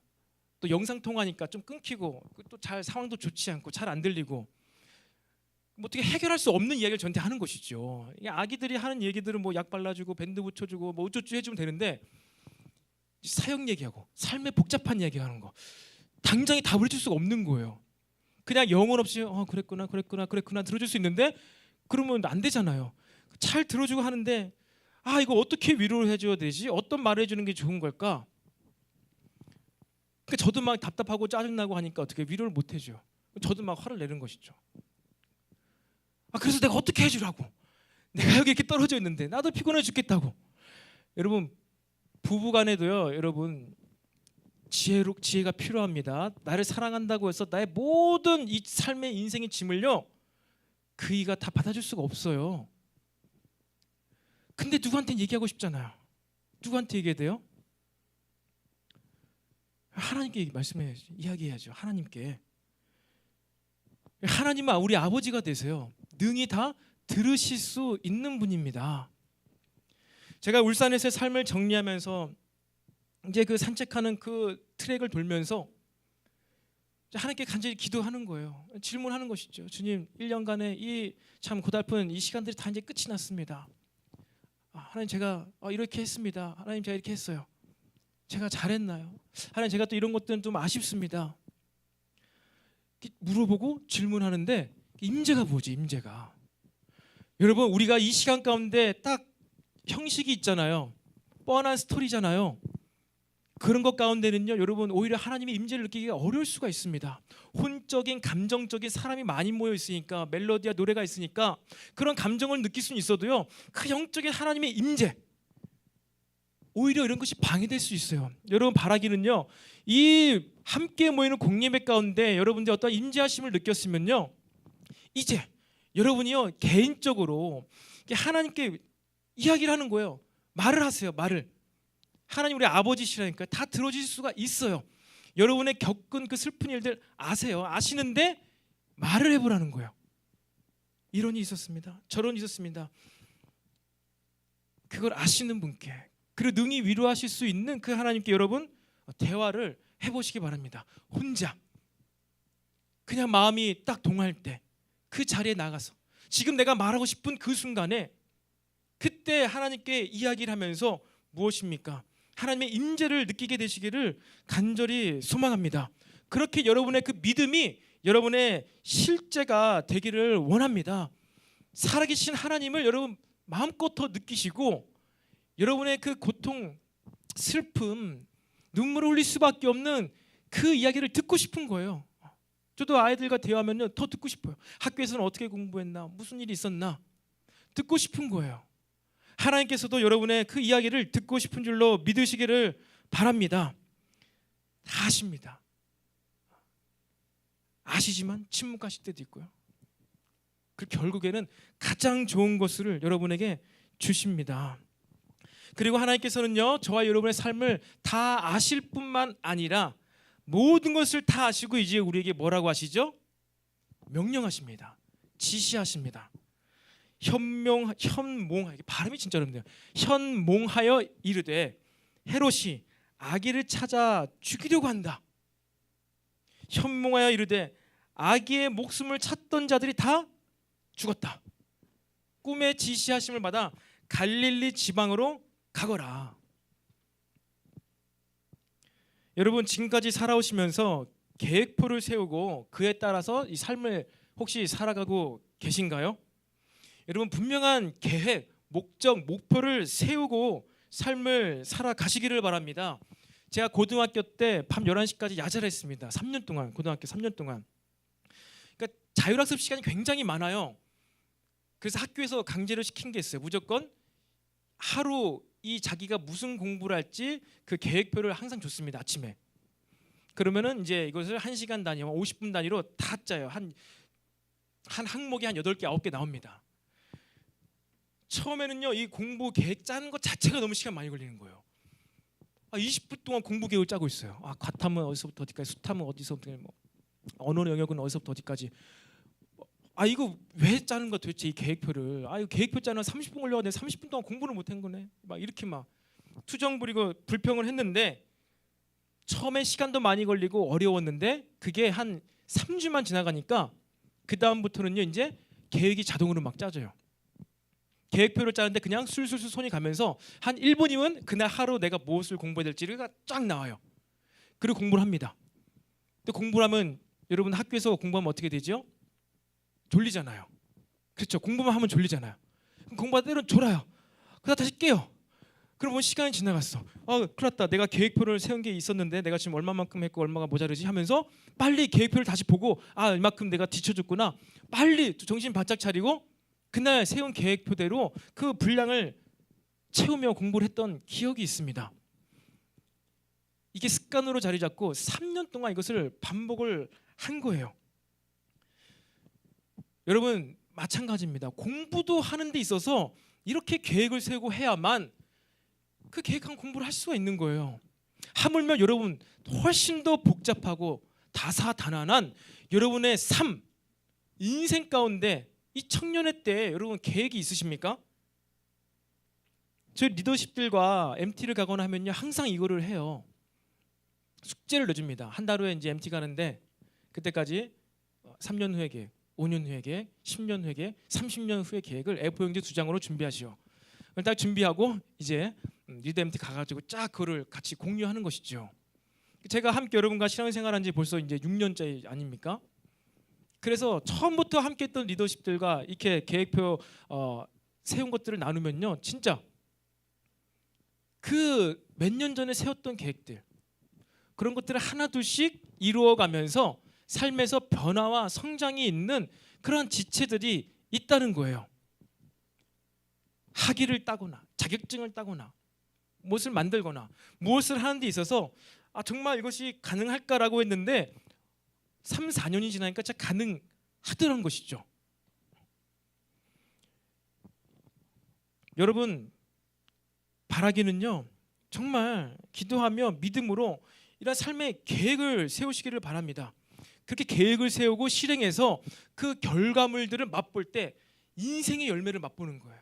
Speaker 1: 또 영상 통화니까 좀 끊기고 또 잘 상황도 좋지 않고 잘 안 들리고 뭐 어떻게 해결할 수 없는 이야기를 저한테 하는 것이죠. 이게 아기들이 하는 얘기들은 뭐 약 발라주고 밴드 붙여주고 뭐 어쩌고 해주면 되는데 사역 얘기하고 삶의 복잡한 이야기하는 거 당장에 답을 줄 수가 없는 거예요. 그냥 영혼 없이 그랬구나 들어줄 수 있는데 그러면 안 되잖아요. 잘 들어주고 하는데 이거 어떻게 위로를 해줘야 되지? 어떤 말을 해주는 게 좋은 걸까? 그러니까 저도 막 답답하고 짜증나고 하니까 어떻게 위로를 못 해줘요. 저도 막 화를 내는 것이죠. 그래서 내가 어떻게 해주라고? 내가 여기 이렇게 떨어져 있는데 나도 피곤해 죽겠다고. 여러분 부부간에도요. 여러분 지혜가 필요합니다. 나를 사랑한다고 해서 나의 모든 이 삶의 인생의 짐을요. 그 이가 다 받아줄 수가 없어요. 근데 누구한테 얘기하고 싶잖아요. 누구한테 얘기해야 돼요? 하나님께 말씀해야지. 이야기해야죠. 하나님께. 하나님은 우리 아버지가 되세요. 능히 다 들으실 수 있는 분입니다. 제가 울산에서의 삶을 정리하면서 이제 그 산책하는 그 트랙을 돌면서 하나님께 간절히 기도하는 거예요. 질문하는 것이죠. 주님, 1년간의 이 참 고달픈 이 시간들이 다 이제 끝이 났습니다. 하나님 제가 이렇게 했습니다. 하나님 제가 이렇게 했어요. 제가 잘했나요? 하나님 제가 또 이런 것들은 좀 아쉽습니다. 물어보고 질문하는데 임재가 뭐지? 임재가. 여러분 우리가 이 시간 가운데 딱 형식이 있잖아요. 뻔한 스토리잖아요. 그런 것 가운데는요, 여러분 오히려 하나님의 임재를 느끼기가 어려울 수가 있습니다. 혼적인 감정적인 사람이 많이 모여 있으니까 멜로디와 노래가 있으니까 그런 감정을 느낄 수는 있어도요, 그 영적인 하나님의 임재 오히려 이런 것이 방해될 수 있어요. 여러분 바라기는요, 이 함께 모이는 공예배 가운데 여러분들 어떤 임재하심을 느꼈으면요, 이제 여러분이요 개인적으로 하나님께 이야기를 하는 거예요. 말을 하세요. 말을. 하나님 우리 아버지시라니까 다 들어주실 수가 있어요. 여러분의 겪은 그 슬픈 일들 아세요. 아시는데 말을 해보라는 거예요. 이런 일이 있었습니다. 저런 일이 있었습니다. 그걸 아시는 분께, 그리고 능히 위로하실 수 있는 그 하나님께 여러분 대화를 해보시기 바랍니다. 혼자 그냥 마음이 딱 동할 때 그 자리에 나가서 지금 내가 말하고 싶은 그 순간에 그때 하나님께 이야기를 하면서 무엇입니까? 하나님의 임재를 느끼게 되시기를 간절히 소망합니다. 그렇게 여러분의 그 믿음이 여러분의 실제가 되기를 원합니다. 살아계신 하나님을 여러분 마음껏 더 느끼시고 여러분의 그 고통, 슬픔, 눈물을 흘릴 수밖에 없는 그 이야기를 듣고 싶은 거예요. 저도 아이들과 대화하면 더 듣고 싶어요. 학교에서는 어떻게 공부했나? 무슨 일이 있었나? 듣고 싶은 거예요. 하나님께서도 여러분의 그 이야기를 듣고 싶은 줄로 믿으시기를 바랍니다. 다 아십니다. 아시지만 침묵하실 때도 있고요. 그 결국에는 가장 좋은 것을 여러분에게 주십니다. 그리고 하나님께서는요, 저와 여러분의 삶을 다 아실 뿐만 아니라 모든 것을 다 아시고 이제 우리에게 뭐라고 하시죠? 명령하십니다. 지시하십니다. 현몽 발음이 진짜 어렵네요. 현몽하여 이르되 헤롯이 아기를 찾아 죽이려고 한다. 현몽하여 이르되 아기의 목숨을 찾던 자들이 다 죽었다. 꿈의 지시하심을 받아 갈릴리 지방으로 가거라. 여러분 지금까지 살아오시면서 계획표를 세우고 그에 따라서 이 삶을 혹시 살아가고 계신가요? 여러분 분명한 계획, 목적, 목표를 세우고 삶을 살아가시기를 바랍니다. 제가 고등학교 때 밤 11시까지 야자를 했습니다. 3년 동안, 고등학교 3년 동안. 그러니까 자율학습 시간이 굉장히 많아요. 그래서 학교에서 강제로 시킨 게 있어요. 무조건 하루 이 자기가 무슨 공부를 할지 그 계획표를 항상 줬습니다. 아침에. 그러면은 이제 이것을 1시간 단위, 50분 단위로 다 짜요. 한 항목이 한 8개, 9개 나옵니다. 처음에는요, 이 공부 계획 짜는 것 자체가 너무 시간 많이 걸리는 거예요. 20분 동안 공부 계획을 짜고 있어요. 과탐은 어디서부터 어디까지, 수탐은 어디서부터, 언어 영역은 어디서부터 어디까지. 아 이거 왜 짜는 거야 도대체 이 계획표를. 아 이거 계획표 짜는 30분 걸려가 내가 30분 동안 공부를 못한 거네. 막 이렇게 막 투정 부리고 불평을 했는데 처음에 시간도 많이 걸리고 어려웠는데 그게 한 3주만 지나가니까 그 다음부터는요 이제 계획이 자동으로 막 짜져요. 계획표를 짜는데 그냥 술술술 손이 가면서 한 1분이면 그날 하루 내가 무엇을 공부해야 될지가 쫙 나와요. 그리고 공부를 합니다. 또 공부를 하면 여러분 학교에서 공부하면 어떻게 되죠? 졸리잖아요. 그렇죠. 공부만 하면 졸리잖아요. 그럼 공부하다 때로는 졸아요. 그러다 다시 깨요. 그러면 시간이 지나갔어. 큰일 났다. 내가 계획표를 세운 게 있었는데 내가 지금 얼마만큼 했고 얼마가 모자르지 하면서 빨리 계획표를 다시 보고 이만큼 내가 뒤쳐줬구나. 빨리 정신 바짝 차리고 그날 세운 계획표대로 그 분량을 채우며 공부를 했던 기억이 있습니다. 이게 습관으로 자리 잡고 3년 동안 이것을 반복을 한 거예요. 여러분 마찬가지입니다. 공부도 하는 데 있어서 이렇게 계획을 세우고 해야만 그 계획한 공부를 할 수가 있는 거예요. 하물며 여러분 훨씬 더 복잡하고 다사다난한 여러분의 삶, 인생 가운데 이 청년의 때 여러분 계획이 있으십니까? 저희 리더십들과 MT를 가거나 하면요 항상 이거를 해요. 숙제를 내줍니다. 한 달 후에 이제 MT 가는데 그때까지 3년 후의 계획, 5년 후의 계획, 10년 후의 계획, 30년 후의 계획을 A4용지 2장으로 준비하시오. 딱 준비하고 이제 리더 MT 가가지고 쫙 그거를 같이 공유하는 것이죠. 제가 함께 여러분과 신앙생활한 지 벌써 이제 6년째 아닙니까? 그래서 처음부터 함께했던 리더십들과 이렇게 계획표 세운 것들을 나누면요, 진짜 그 몇 년 전에 세웠던 계획들 그런 것들을 하나둘씩 이루어가면서 삶에서 변화와 성장이 있는 그런 지체들이 있다는 거예요. 학위를 따거나 자격증을 따거나 무엇을 만들거나 무엇을 하는 데 있어서 정말 이것이 가능할까라고 했는데 3, 4년이 지나니까 진짜 가능하더란 것이죠. 여러분 바라기는요 정말 기도하며 믿음으로 이런 삶의 계획을 세우시기를 바랍니다. 그렇게 계획을 세우고 실행해서 그 결과물들을 맛볼 때 인생의 열매를 맛보는 거예요.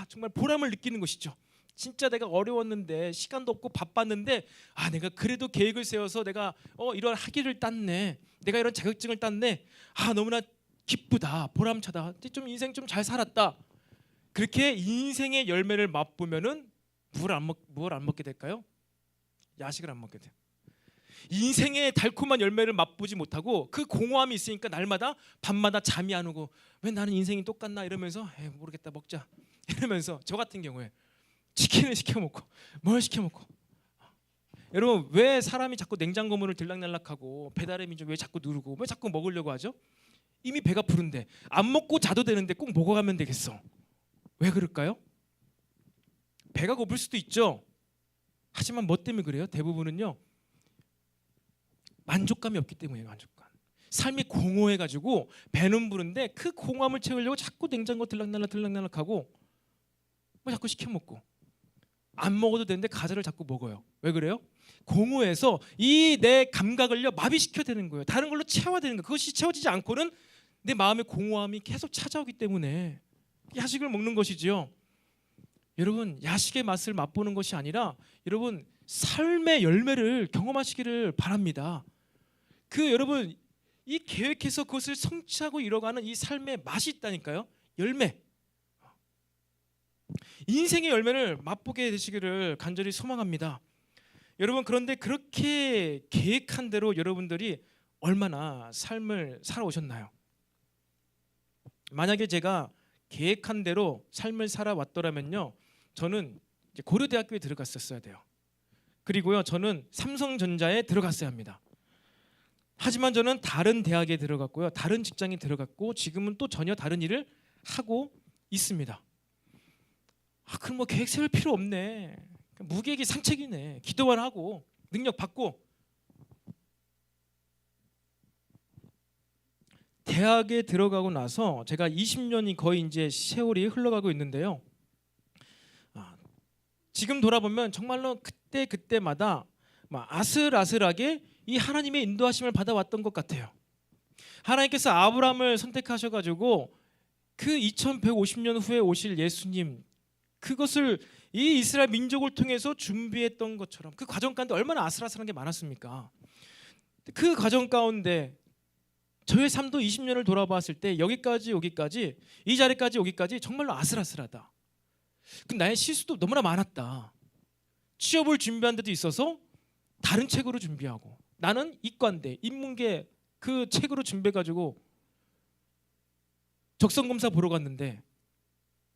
Speaker 1: 정말 보람을 느끼는 것이죠. 진짜 내가 어려웠는데 시간도 없고 바빴는데 내가 그래도 계획을 세워서 내가 이런 학위를 땄네, 내가 이런 자격증을 땄네, 너무나 기쁘다, 보람차다, 좀 인생 좀 잘 살았다. 그렇게 인생의 열매를 맛보면은 뭘 안 먹게 될까요? 야식을 안 먹게 돼요. 인생의 달콤한 열매를 맛보지 못하고 그 공허함이 있으니까 날마다 밤마다 잠이 안 오고 왜 나는 인생이 똑같나 이러면서 모르겠다 먹자 이러면서 저 같은 경우에 치킨을 시켜 먹고 뭘 시켜 먹고. 여러분 왜 사람이 자꾸 냉장고 문을 들락날락하고 배달의 민족 왜 자꾸 누르고 왜 자꾸 먹으려고 하죠? 이미 배가 부른데 안 먹고 자도 되는데 꼭 먹어가면 되겠어. 왜 그럴까요? 배가 고플 수도 있죠. 하지만 뭐 때문에 그래요? 대부분은요 만족감이 없기 때문이에요. 만족감. 삶이 공허해가지고 배는 부른데 그 공허함을 채우려고 자꾸 냉장고 들락날락하고 뭐 자꾸 시켜 먹고 안 먹어도 되는데 과자를 자꾸 먹어요. 왜 그래요? 공허해서 이 내 감각을요 마비시켜야 되는 거예요. 다른 걸로 채워야 되는 거예요. 그것이 채워지지 않고는 내 마음의 공허함이 계속 찾아오기 때문에 야식을 먹는 것이지요. 여러분 야식의 맛을 맛보는 것이 아니라 여러분 삶의 열매를 경험하시기를 바랍니다. 여러분 이 계획해서 그것을 성취하고 이뤄가는 이 삶의 맛이 있다니까요. 열매. 인생의 열매를 맛보게 되시기를 간절히 소망합니다. 여러분 그런데 그렇게 계획한 대로 여러분들이 얼마나 삶을 살아오셨나요? 만약에 제가 계획한 대로 삶을 살아왔더라면요 저는 이제 고려대학교에 들어갔었어야 돼요. 그리고요 저는 삼성전자에 들어갔어야 합니다. 하지만 저는 다른 대학에 들어갔고요 다른 직장에 들어갔고 지금은 또 전혀 다른 일을 하고 있습니다. 그럼 뭐 계획 세울 필요 없네, 무계획이 상책이네, 기도만 하고 능력 받고. 대학에 들어가고 나서 제가 20년이 거의 이제 세월이 흘러가고 있는데요. 지금 돌아보면 정말로 그때마다 아슬아슬하게 이 하나님의 인도하심을 받아왔던 것 같아요. 하나님께서 아브라함을 선택하셔가지고 그 2150년 후에 오실 예수님, 그것을 이 이스라엘 민족을 통해서 준비했던 것처럼 그 과정 가운데 얼마나 아슬아슬한 게 많았습니까? 그 과정 가운데 저의 삶도 20년을 돌아봤을 때 여기까지 이 자리까지 오기까지 정말로 아슬아슬하다. 그 나의 실수도 너무나 많았다. 취업을 준비한 데도 있어서 다른 책으로 준비하고, 나는 이과인데 인문계 그 책으로 준비해가지고 적성검사 보러 갔는데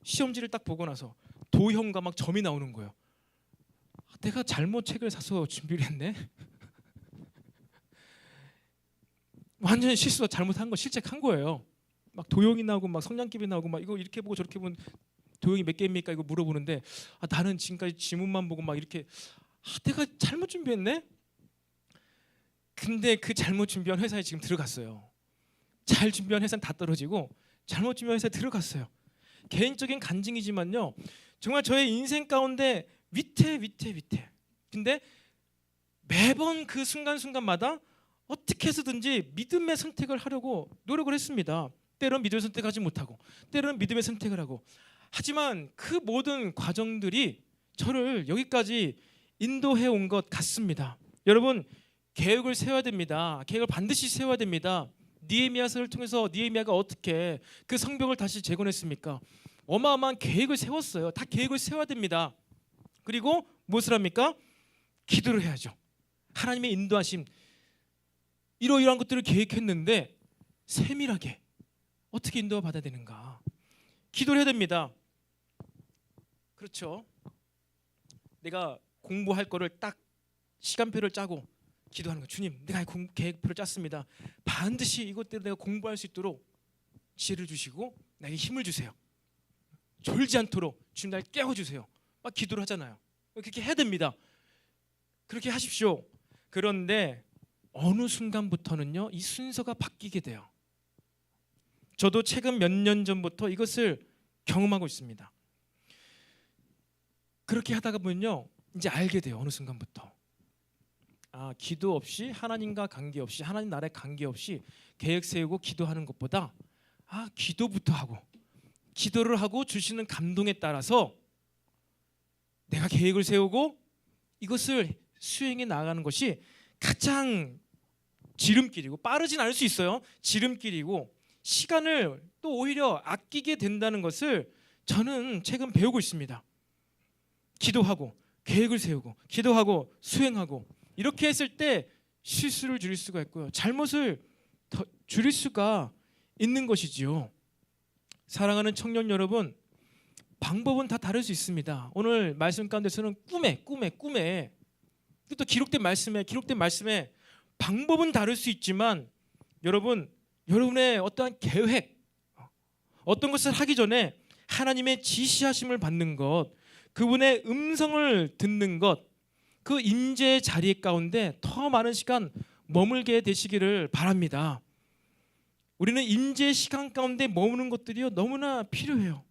Speaker 1: 시험지를 딱 보고 나서 도형과 막 점이 나오는 거예요. 내가 잘못 책을 사서 준비를 했네. 완전 실수가 잘못한 거 실책한 거예요. 막 도형이 나오고 막 성냥개비 나오고 막 이거 이렇게 보고 저렇게 보면 도형이 몇 개입니까? 이거 물어보는데 나는 지금까지 지문만 보고 막 이렇게 내가 잘못 준비했네. 근데 그 잘못 준비한 회사에 지금 들어갔어요. 잘 준비한 회사는 다 떨어지고 잘못 준비한 회사에 들어갔어요. 개인적인 간증이지만요, 정말 저의 인생 가운데 위태. 근데 매번 그 순간순간마다 어떻게 해서든지 믿음의 선택을 하려고 노력을 했습니다. 때로는 믿음의 선택하지 못하고, 때로는 믿음의 선택을 하고. 하지만 그 모든 과정들이 저를 여기까지 인도해 온 것 같습니다. 여러분, 계획을 세워야 됩니다. 계획을 반드시 세워야 됩니다. 느헤미야서를 통해서 느헤미야가 어떻게 그 성벽을 다시 재건했습니까? 어마어마한 계획을 세웠어요. 다 계획을 세워야 됩니다. 그리고 무엇을 합니까? 기도를 해야죠. 하나님의 인도하심, 이러이러한 것들을 계획했는데 세밀하게 어떻게 인도를 받아야 되는가? 기도를 해야 됩니다. 그렇죠. 내가 공부할 거를 딱 시간표를 짜고 기도하는 거. 주님, 내가 계획표를 짰습니다. 반드시 이것대로 내가 공부할 수 있도록 지혜를 주시고 나에게 힘을 주세요. 졸지 않도록 주님 날 깨워주세요. 막 기도를 하잖아요. 그렇게 해야 됩니다. 그렇게 하십시오. 그런데 어느 순간부터는요, 이 순서가 바뀌게 돼요. 저도 최근 몇 년 전부터 이것을 경험하고 있습니다. 그렇게 하다가 보면요, 이제 알게 돼요. 어느 순간부터 기도 없이, 하나님과 관계없이, 하나님 나라에 관계없이 계획 세우고 기도하는 것보다 기도부터 하고, 기도를 하고 주시는 감동에 따라서 내가 계획을 세우고 이것을 수행해 나가는 것이 가장 지름길이고, 빠르진 않을 수 있어요. 지름길이고, 시간을 또 오히려 아끼게 된다는 것을 저는 최근 배우고 있습니다. 기도하고 계획을 세우고, 기도하고 수행하고, 이렇게 했을 때 실수를 줄일 수가 있고요, 잘못을 더 줄일 수가 있는 것이지요. 사랑하는 청년 여러분, 방법은 다 다를 수 있습니다. 오늘 말씀 가운데서는 꿈에 또 기록된 말씀에 방법은 다를 수 있지만, 여러분의 어떠한 계획, 어떤 것을 하기 전에 하나님의 지시하심을 받는 것, 그분의 음성을 듣는 것, 그 임재의 자리 가운데 더 많은 시간 머물게 되시기를 바랍니다. 우리는 임재의 시간 가운데 머무는 것들이 너무나 필요해요.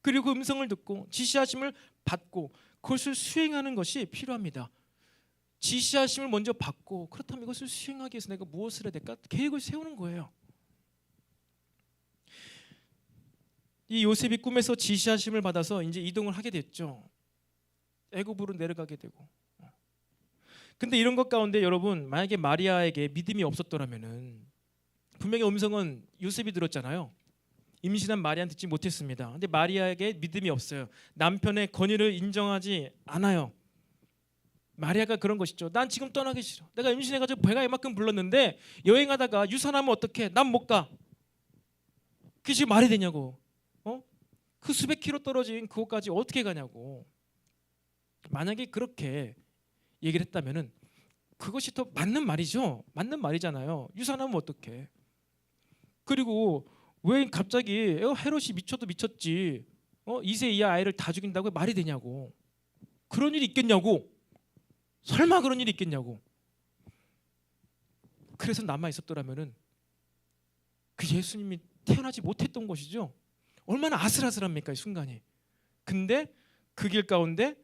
Speaker 1: 그리고 음성을 듣고 지시하심을 받고 그것을 수행하는 것이 필요합니다. 지시하심을 먼저 받고, 그렇다면 이것을 수행하기 위해서 내가 무엇을 해야 될까? 계획을 세우는 거예요. 이 요셉이 꿈에서 지시하심을 받아서 이제 이동을 하게 됐죠. 애굽으로 내려가게 되고. 근데 이런 것 가운데 여러분, 만약에 마리아에게 믿음이 없었더라면은, 분명히 음성은 요셉이 들었잖아요. 임신한 마리아는 듣지 못했습니다. 근데 마리아에게 믿음이 없어요. 남편의 권위를 인정하지 않아요. 마리아가 그런 것이죠. 난 지금 떠나기 싫어. 내가 임신해가지고 배가 이만큼 불렀는데 여행하다가 유산하면 어떡해? 난 못 가. 그게 지금 말이 되냐고. 그 수백 킬로 떨어진 그곳까지 어떻게 가냐고. 만약에 그렇게 얘기를 했다면은 그것이 더 맞는 말이죠. 맞는 말이잖아요. 유산하면 어떡해. 그리고 왜 갑자기 헤롯이 미쳐도 미쳤지, 2세 이하 아이를 다 죽인다고 말이 되냐고. 그런 일이 있겠냐고. 설마 그런 일이 있겠냐고. 그래서 남아 있었더라면은 그 예수님이 태어나지 못했던 것이죠. 얼마나 아슬아슬합니까, 이 순간이. 근데 그 길 가운데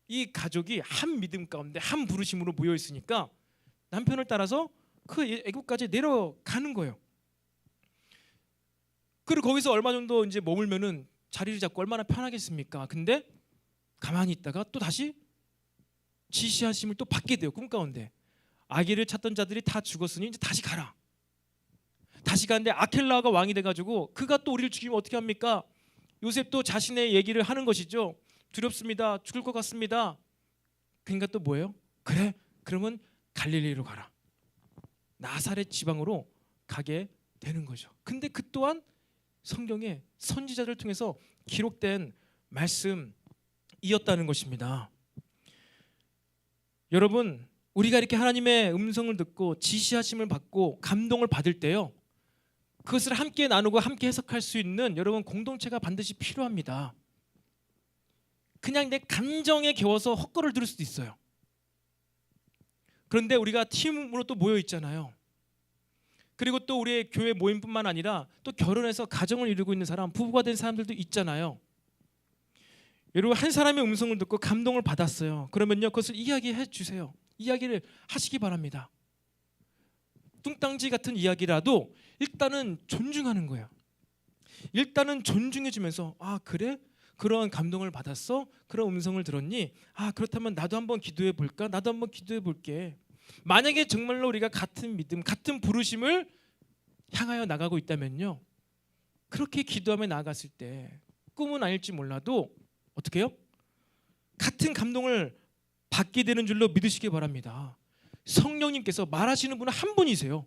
Speaker 1: 이 가족이 한 믿음 가운데 한 부르심으로 모여 있으니까 남편을 따라서 그 애굽까지 내려가는 거예요. 그리고 거기서 얼마 정도 이제 머물면은 자리를 잡고 얼마나 편하겠습니까? 근데 가만히 있다가 또 다시 지시하심을 또 받게 돼요. 꿈 가운데 아기를 찾던 자들이 다 죽었으니 이제 다시 가라. 다시 가는데 아켈라가 왕이 돼가지고 그가 또 우리를 죽이면 어떻게 합니까? 요셉도 자신의 얘기를 하는 것이죠. 두렵습니다. 죽을 것 같습니다. 그러니까 또 뭐예요? 그래, 그러면 갈릴리로 가라. 나사렛 지방으로 가게 되는 거죠. 근데 그 또한 성경의 선지자들을 통해서 기록된 말씀이었다는 것입니다. 여러분, 우리가 이렇게 하나님의 음성을 듣고 지시하심을 받고 감동을 받을 때요, 그것을 함께 나누고 함께 해석할 수 있는 여러분 공동체가 반드시 필요합니다. 그냥 내 감정에 겨워서 헛걸을 들을 수도 있어요. 그런데 우리가 팀으로 또 모여 있잖아요. 그리고 또 우리의 교회 모임뿐만 아니라 또 결혼해서 가정을 이루고 있는 사람, 부부가 된 사람들도 있잖아요. 여러분, 한 사람의 음성을 듣고 감동을 받았어요. 그러면요, 그것을 이야기해 주세요. 이야기를 하시기 바랍니다. 뚱땅지 같은 이야기라도 일단은 존중하는 거예요. 일단은 존중해 주면서, 아 그래? 그런 감동을 받았어? 그런 음성을 들었니? 아 그렇다면 나도 한번 기도해 볼까? 나도 한번 기도해 볼게. 만약에 정말로 우리가 같은 믿음, 같은 부르심을 향하여 나가고 있다면요, 그렇게 기도하며 나아갔을 때 꿈은 아닐지 몰라도 어떻게 해요? 같은 감동을 받게 되는 줄로 믿으시기 바랍니다. 성령님께서 말하시는 분은 한 분이세요.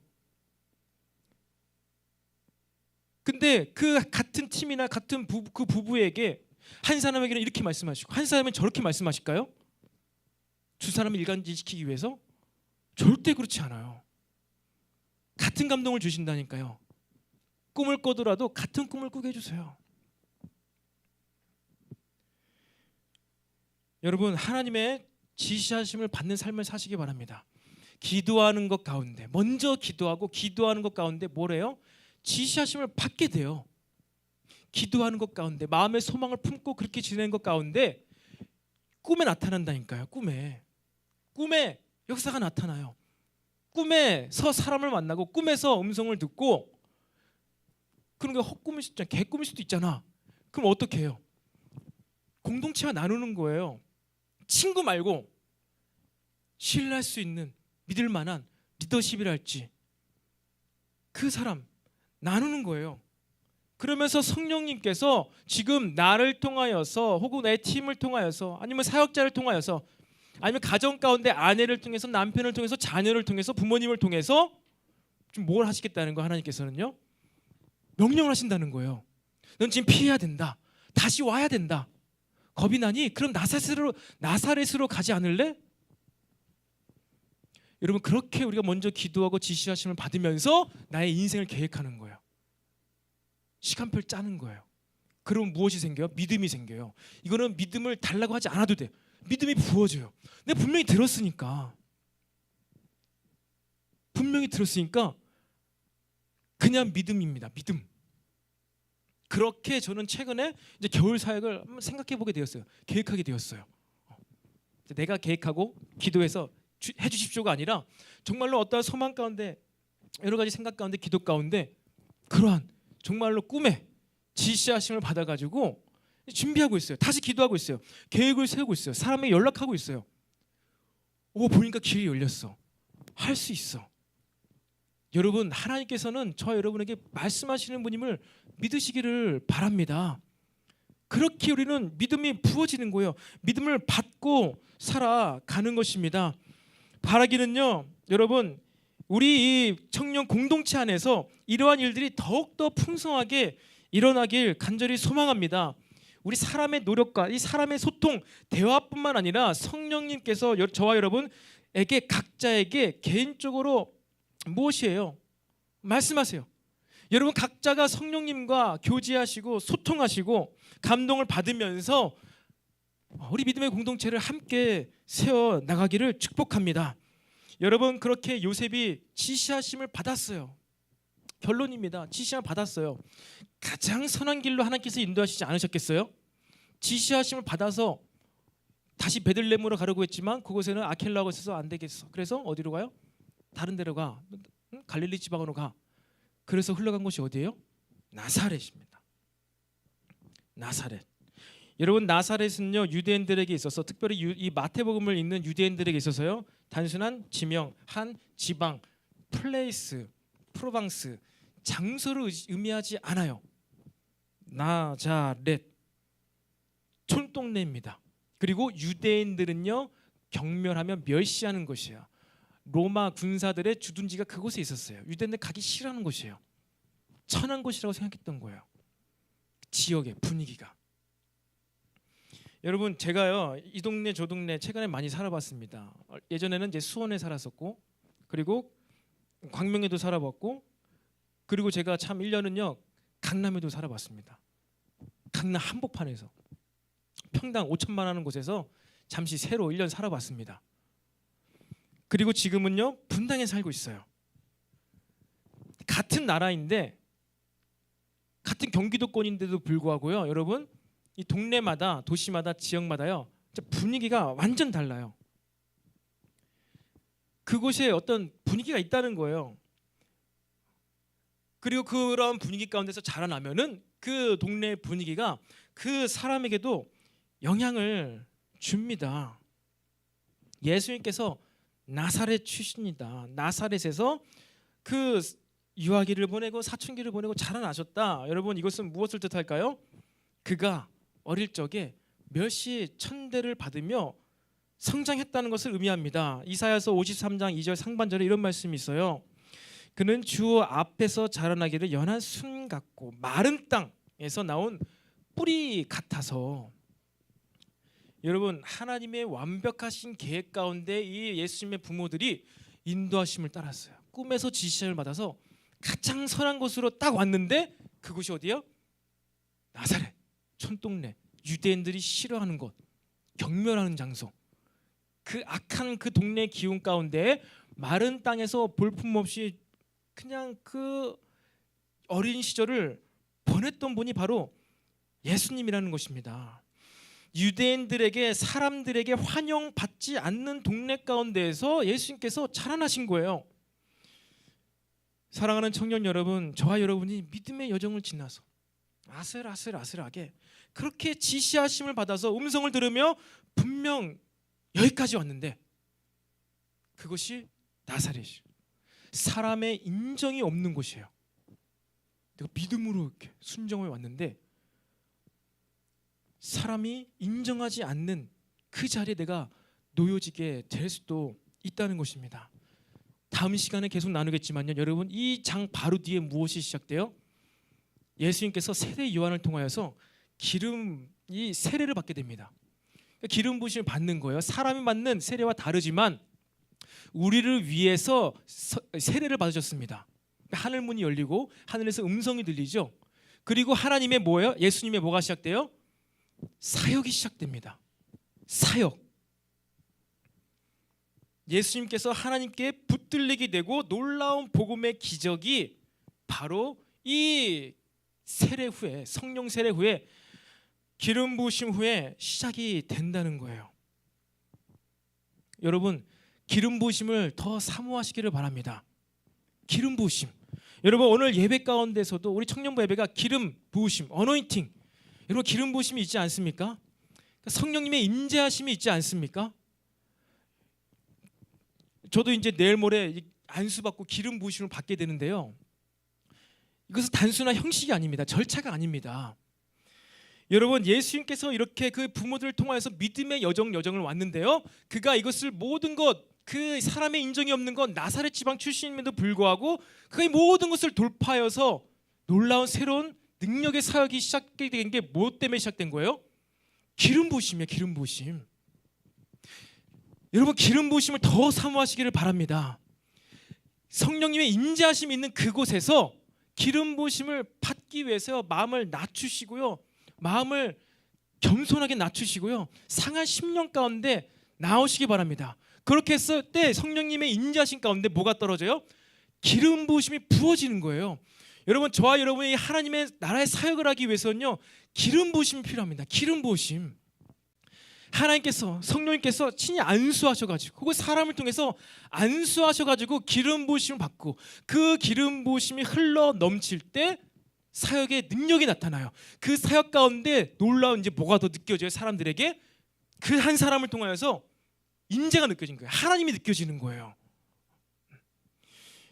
Speaker 1: 근데 그 같은 팀이나 같은 그 부부에게 한 사람에게는 이렇게 말씀하시고 한 사람은 저렇게 말씀하실까요? 두 사람을 일관지시키기 위해서? 절대 그렇지 않아요. 같은 감동을 주신다니까요. 꿈을 꿔더라도 같은 꿈을 꾸게 해주세요. 여러분, 하나님의 지시하심을 받는 삶을 사시기 바랍니다. 기도하는 것 가운데, 먼저 기도하고 기도하는 것 가운데 뭐래요? 지시하심을 받게 돼요. 기도하는 것 가운데 마음의 소망을 품고 그렇게 지내는 것 가운데 꿈에 나타난다니까요. 꿈에 역사가 나타나요. 꿈에서 사람을 만나고 꿈에서 음성을 듣고, 그런 게 헛꿈일 수도 있잖아. 개꿈일 수도 있잖아. 그럼 어떻게 해요? 공동체와 나누는 거예요. 친구 말고 신뢰할 수 있는 믿을 만한 리더십이랄지 그 사람 나누는 거예요. 그러면서 성령님께서 지금 나를 통하여서 혹은 내 팀을 통하여서 아니면 사역자를 통하여서 아니면 가정 가운데 아내를 통해서 남편을 통해서 자녀를 통해서 부모님을 통해서 좀 뭘 하시겠다는 거, 하나님께서는요 명령을 하신다는 거예요. 넌 지금 피해야 된다. 다시 와야 된다. 겁이 나니? 그럼 나사렛으로 가지 않을래? 여러분, 그렇게 우리가 먼저 기도하고 지시하심을 받으면서 나의 인생을 계획하는 거예요. 시간표를 짜는 거예요. 그러면 무엇이 생겨요? 믿음이 생겨요. 이거는 믿음을 달라고 하지 않아도 돼. 믿음이 부어져요. 내가 분명히 들었으니까 그냥 믿음입니다. 믿음. 그렇게 저는 최근에 이제 겨울 사역을 한번 생각해 보게 되었어요. 계획하게 되었어요. 내가 계획하고 기도해서 해주십시오가 아니라 정말로 어떠한 소망 가운데, 여러 가지 생각 가운데, 기도 가운데 그러한 정말로 꿈에 지시하심을 받아가지고 준비하고 있어요. 다시 기도하고 있어요. 계획을 세우고 있어요. 사람에게 연락하고 있어요. 보니까 길이 열렸어. 할 수 있어. 여러분, 하나님께서는 저 여러분에게 말씀하시는 분임을 믿으시기를 바랍니다. 그렇게 우리는 믿음이 부어지는 거예요. 믿음을 받고 살아가는 것입니다. 바라기는요, 여러분, 우리 이 청년 공동체 안에서 이러한 일들이 더욱더 풍성하게 일어나길 간절히 소망합니다. 우리 사람의 노력과 이 사람의 소통, 대화뿐만 아니라 성령님께서 저와 여러분에게 각자에게 개인적으로 무엇이에요? 말씀하세요. 여러분, 각자가 성령님과 교제하시고 소통하시고 감동을 받으면서 우리 믿음의 공동체를 함께 세워 나가기를 축복합니다. 여러분, 그렇게 요셉이 지시하심을 받았어요. 결론입니다. 지시함을 받았어요. 가장 선한 길로 하나님께서 인도하시지 않으셨겠어요? 지시하심을 받아서 다시 베들레헴으로 가려고 했지만 그곳에는 아켈라가 있어서 안 되겠어. 그래서 어디로 가요? 다른 데로 가. 갈릴리 지방으로 가. 그래서 흘러간 곳이 어디예요? 나사렛입니다. 나사렛. 여러분 나사렛은요 유대인들에게 있어서 특별히 이 마태복음을 읽는 유대인들에게 있어서요 단순한 지명, 한 지방, 플레이스, 프로방스, 장소를 의미하지 않아요. 나자렛, 촌동네입니다. 그리고 유대인들은요 경멸하며 멸시하는 곳이에요. 로마 군사들의 주둔지가 그곳에 있었어요. 유대인들 가기 싫어하는 곳이에요. 천한 곳이라고 생각했던 거예요. 지역의 분위기가. 여러분 제가요 이 동네 저 동네 최근에 많이 살아봤습니다. 예전에는 이제 수원에 살았었고 그리고 광명에도 살아봤고 그리고 제가 참 1년은요 강남에도 살아봤습니다. 강남 한복판에서 평당 5천만 원 하는 곳에서 잠시 새로 1년 살아봤습니다. 그리고 지금은요 분당에 살고 있어요. 같은 나라인데 같은 경기도권인데도 불구하고요 여러분 이 동네마다 도시마다 지역마다요 분위기가 완전 달라요. 그곳에 어떤 분위기가 있다는 거예요. 그리고 그런 분위기 가운데서 자라나면은 그 동네 분위기가 그 사람에게도 영향을 줍니다. 예수님께서 나사렛 출신이다. 나사렛에서 그 유아기를 보내고 사춘기를 보내고 자라나셨다. 여러분 이것은 무엇을 뜻할까요? 그가 어릴 적에 멸시 천대를 받으며 성장했다는 것을 의미합니다. 이사야서 53장 2절 상반절에 이런 말씀이 있어요. 그는 주 앞에서 자라나기를 연한 순 같고 마른 땅에서 나온 뿌리 같아서. 여러분 하나님의 완벽하신 계획 가운데 이 예수님의 부모들이 인도하심을 따랐어요. 꿈에서 지시를 받아서 가장 선한 곳으로 딱 왔는데 그곳이 어디요? 나사렛, 촌동네, 유대인들이 싫어하는 곳, 경멸하는 장소. 그 악한 그 동네 기운 가운데 마른 땅에서 볼품없이 그냥 그 어린 시절을 보냈던 분이 바로 예수님이라는 것입니다. 유대인들에게 사람들에게 환영받지 않는 동네 가운데에서 예수님께서 자라나신 거예요. 사랑하는 청년 여러분, 저와 여러분이 믿음의 여정을 지나서 아슬아슬하게 그렇게 지시하심을 받아서 음성을 들으며 분명 여기까지 왔는데 그것이 나사렛이에요. 사람의 인정이 없는 곳이에요. 내가 믿음으로 이렇게 순종을 왔는데 사람이 인정하지 않는 그 자리에 내가 놓여지게 될 수도 있다는 것입니다. 다음 시간에 계속 나누겠지만요. 여러분 이 장 바로 뒤에 무엇이 시작돼요? 예수님께서 세례 요한을 통하여서 이 세례를 받게 됩니다. 기름 부으심을 받는 거예요. 사람이 받는 세례와 다르지만 우리를 위해서 세례를 받으셨습니다. 하늘 문이 열리고 하늘에서 음성이 들리죠. 그리고 하나님의 뭐예요? 예수님의 뭐가 시작돼요? 사역이 시작됩니다. 사역. 예수님께서 하나님께 붙들리게 되고 놀라운 복음의 기적이 바로 이 세례 후에 성령 세례 후에 기름 부으심 후에 시작이 된다는 거예요. 여러분 기름 부으심을 더 사모하시기를 바랍니다. 기름 부으심. 여러분 오늘 예배 가운데서도 우리 청년부 예배가 기름 부으심, 어노인팅. 여러분 기름 부으심이 있지 않습니까? 성령님의 임재하심이 있지 않습니까? 저도 이제 내일 모레 안수 받고 기름 부으심을 받게 되는데요. 이것은 단순한 형식이 아닙니다. 절차가 아닙니다. 여러분 예수님께서 이렇게 그 부모들을 통하여서 믿음의 여정을 왔는데요. 그가 이것을 모든 것, 그 사람의 인정이 없는 건 나사렛 지방 출신임에도 불구하고 그가 이 모든 것을 돌파하여서 놀라운 새로운 능력의 사역이 시작된 게 무엇 때문에 시작된 거예요? 기름 부으심이에요. 기름 부으심. 여러분 기름 부으심을 더 사모하시기를 바랍니다. 성령님의 임재하심이 있는 그곳에서 기름 부으심을 받기 위해서 마음을 낮추시고요. 마음을 겸손하게 낮추시고요. 상한 심령 가운데 나오시기 바랍니다. 그렇게 했을 때 성령님의 임재하심 가운데 뭐가 떨어져요? 기름 부으심이 부어지는 거예요. 여러분 저와 여러분이 하나님의 나라의 사역을 하기 위해서는요. 기름 부으심이 필요합니다. 기름 부으심. 하나님께서 성령님께서 친히 안수하셔가지고 그 사람을 통해서 안수하셔가지고 기름 부으심을 받고 그 기름 부으심이 흘러 넘칠 때 사역의 능력이 나타나요. 그 사역 가운데 놀라운 이제 뭐가 더 느껴져요? 사람들에게 그 한 사람을 통하여서 인재가 느껴진 거예요. 하나님이 느껴지는 거예요.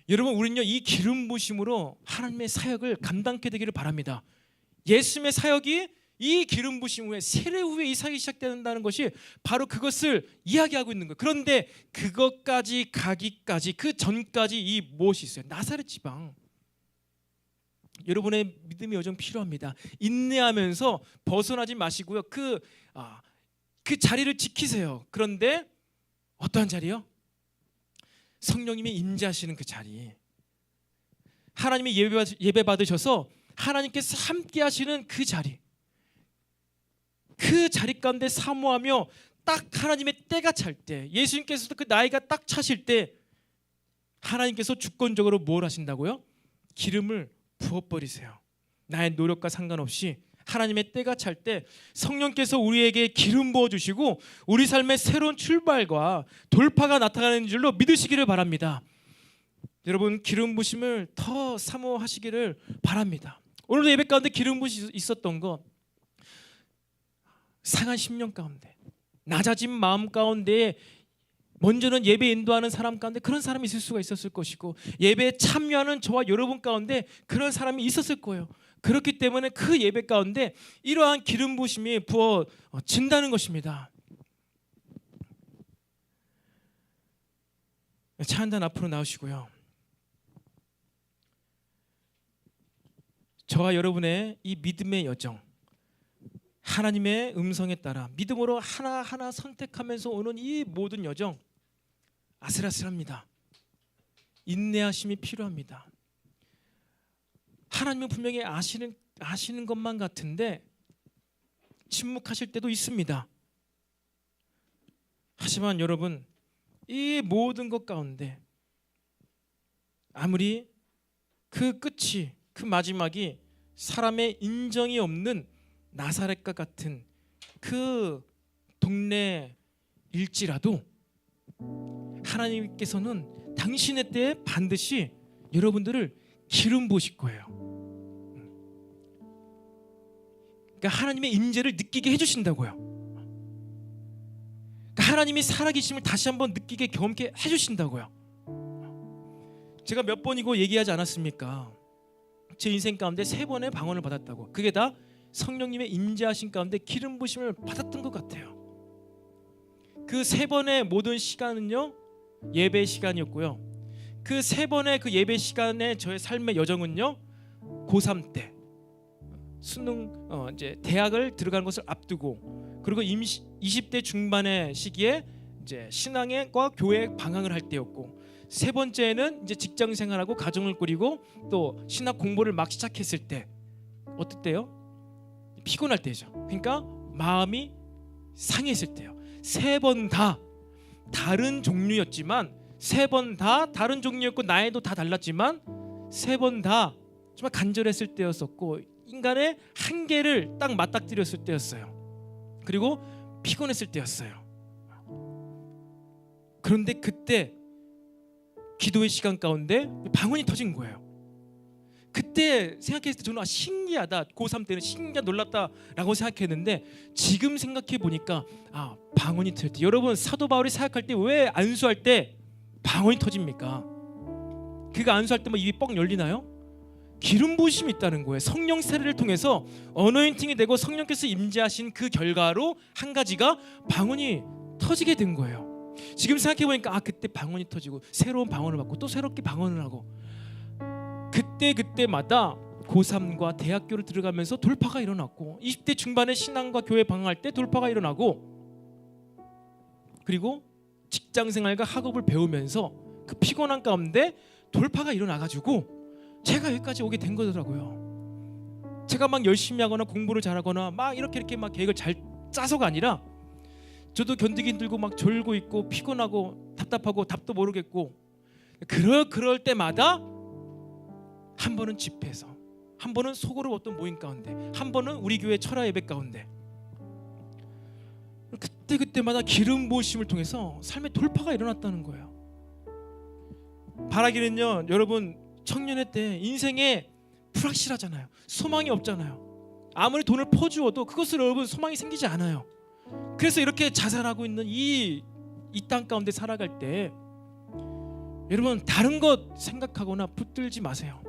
Speaker 1: 여러분, 우리는요 이 기름 부으심으로 하나님의 사역을 감당케 되기를 바랍니다. 예수님의 사역이 이 기름 부으심 후에 세례 후에 이 사역이 시작된다는 것이 바로 그것을 이야기하고 있는 거예요. 그런데 그것까지 가기까지 그 전까지 이 무엇이 있어요? 나사렛 지방. 여러분의 믿음이 여정 필요합니다. 인내하면서 벗어나지 마시고요. 그 자리를 지키세요. 그런데 어떠한 자리요? 성령님이 임재하시는 그 자리. 하나님이 예배 받으셔서 하나님께서 함께 하시는 그 자리. 그 자리 가운데 사모하며 딱 하나님의 때가 찰 때, 예수님께서도 그 나이가 딱 차실 때 하나님께서 주권적으로 뭘 하신다고요? 기름을 부어버리세요. 나의 노력과 상관없이 하나님의 때가 찰 때 성령께서 우리에게 기름 부어주시고 우리 삶의 새로운 출발과 돌파가 나타나는 줄로 믿으시기를 바랍니다. 여러분, 기름 부심을 더 사모하시기를 바랍니다. 오늘도 예배 가운데 기름 부심이 있었던 것, 상한 심령 가운데, 낮아진 마음 가운데 먼저는 예배 인도하는 사람 가운데 그런 사람이 있을 수가 있었을 것이고, 예배에 참여하는 저와 여러분 가운데 그런 사람이 있었을 거예요. 그렇기 때문에 그 예배 가운데 이러한 기름 부심이 부어진다는 것입니다. 차 한 잔 앞으로 나오시고요. 저와 여러분의 이 믿음의 여정, 하나님의 음성에 따라 믿음으로 하나하나 선택하면서 오는 이 모든 여정, 아슬아슬합니다. 인내하심이 필요합니다. 하나님은 분명히 아시는 것만 같은데 침묵하실 때도 있습니다. 하지만 여러분, 이 모든 것 가운데 아무리 그 끝이, 그 마지막이 사람의 인정이 없는 나사렛과 같은 그 동네일지라도 하나님께서는 당신의 때에 반드시 여러분들을 기름 부으실 거예요. 그러니까 하나님의 임재를 느끼게 해주신다고요. 그러니까 하나님이 살아계심을 다시 한번 느끼게 경험케 해주신다고요. 제가 몇 번이고 얘기하지 않았습니까? 제 인생 가운데 3번의 방언을 받았다고. 그게 다 성령님의 임재하신 가운데 기름 부심을 받았던 것 같아요. 그 3번의 모든 시간은요, 예배 시간이었고요. 그 3번의 그 예배 시간에 저의 삶의 여정은요, 고3 때 수능 이제 대학을 들어가는 것을 앞두고, 그리고 20대 중반의 시기에 이제 신앙과 교회 방황을 할 때였고, 3번째는 이제 직장 생활하고 가정을 꾸리고 또 신학 공부를 막 시작했을 때. 어떨 때요? 피곤할 때죠. 그러니까 마음이 상했을 때요. 3번 다 다른 종류였지만, 3번 다 다른 종류였고 나이도 다 달랐지만 3번 다 정말 간절했을 때였었고, 인간의 한계를 딱 맞닥뜨렸을 때였어요. 그리고 피곤했을 때였어요. 그런데 그때 기도의 시간 가운데 방언이 터진 거예요. 그때 생각했을 때 저는 신기하다, 고3 때는 신기하다, 놀랍다라고 생각했는데, 지금 생각해 보니까 방언이 터질 때, 여러분 사도 바울이 사역할 때 왜 안수할 때 방언이 터집니까? 그가 안수할 때 뭐 입이 뻥 열리나요? 기름 부으심이 있다는 거예요. 성령 세례를 통해서 어노인팅이 되고 성령께서 임재하신 그 결과로 한 가지가 방언이 터지게 된 거예요. 지금 생각해 보니까 그때 방언이 터지고 새로운 방언을 받고 또 새롭게 방언을 하고, 그때마다 고3과 대학교를 들어가면서 돌파가 일어났고, 20대 중반에 신앙과 교회 방황할 때 돌파가 일어나고, 그리고 직장생활과 학업을 배우면서 그 피곤한 가운데 돌파가 일어나가지고 제가 여기까지 오게 된 거더라고요. 제가 막 열심히 하거나 공부를 잘하거나 막 이렇게 막 계획을 잘 짜서가 아니라, 저도 견디기 힘들고 막 졸고 있고 피곤하고 답답하고 답도 모르겠고, 그럴 때마다 한 번은 집회에서, 한 번은 속으로 어떤 모임 가운데, 한 번은 우리 교회 철야 예배 가운데 그때마다 기름 부으심을 통해서 삶의 돌파가 일어났다는 거예요. 바라기는요, 여러분 청년의 때 인생에 불확실하잖아요. 소망이 없잖아요. 아무리 돈을 퍼주어도 그것으로 여러분 소망이 생기지 않아요. 그래서 이렇게 자살하고 있는 이 땅 가운데 살아갈 때 여러분 다른 것 생각하거나 붙들지 마세요.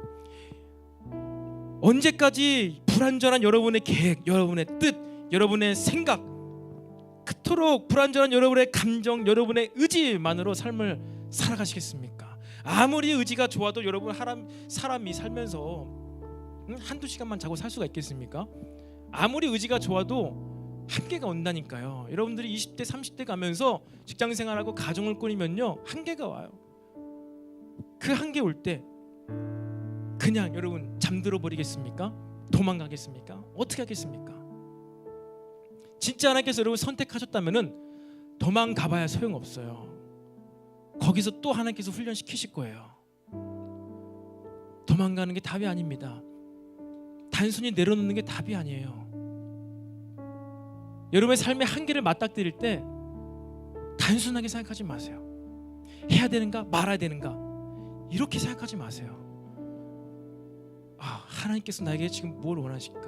Speaker 1: 언제까지 불완전한 여러분의 계획, 여러분의 뜻, 여러분의 생각, 그토록 불완전한 여러분의 감정, 여러분의 의지만으로 삶을 살아가시겠습니까? 아무리 의지가 좋아도 여러분 사람이 살면서 한두 시간만 자고 살 수가 있겠습니까? 아무리 의지가 좋아도 한계가 온다니까요. 여러분들이 20대 30대 가면서 직장생활하고 가정을 꾸리면요, 한계가 와요. 그 한계 올 때 그냥 여러분 잠들어 버리겠습니까? 도망가겠습니까? 어떻게 하겠습니까? 진짜 하나님께서 여러분 선택하셨다면은 도망가봐야 소용없어요. 거기서 또 하나님께서 훈련시키실 거예요. 도망가는 게 답이 아닙니다. 단순히 내려놓는 게 답이 아니에요. 여러분의 삶의 한계를 맞닥뜨릴 때 단순하게 생각하지 마세요. 해야 되는가 말아야 되는가 이렇게 생각하지 마세요. 하나님께서 나에게 지금 뭘 원하실까?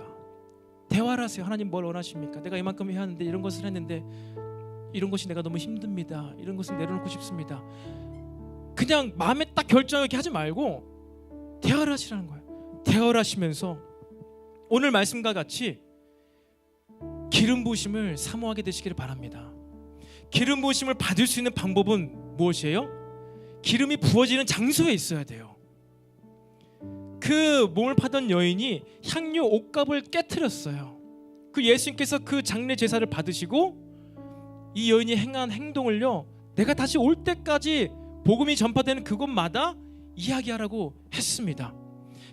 Speaker 1: 대화를 하세요. 하나님 뭘 원하십니까? 내가 이만큼 해야 하는데 이런 것을 했는데 이런 것이 내가 너무 힘듭니다. 이런 것을 내려놓고 싶습니다. 그냥 마음에 딱 결정하게 하지 말고 대화를 하시라는 거예요. 대화를 하시면서 오늘 말씀과 같이 기름 부으심을 사모하게 되시기를 바랍니다. 기름 부으심을 받을 수 있는 방법은 무엇이에요? 기름이 부어지는 장소에 있어야 돼요. 그 몸을 파던 여인이 향료 옷값을 깨트렸어요. 그 예수님께서 그 장례 제사를 받으시고 이 여인이 행한 행동을요, 내가 다시 올 때까지 복음이 전파되는 그곳마다 이야기하라고 했습니다.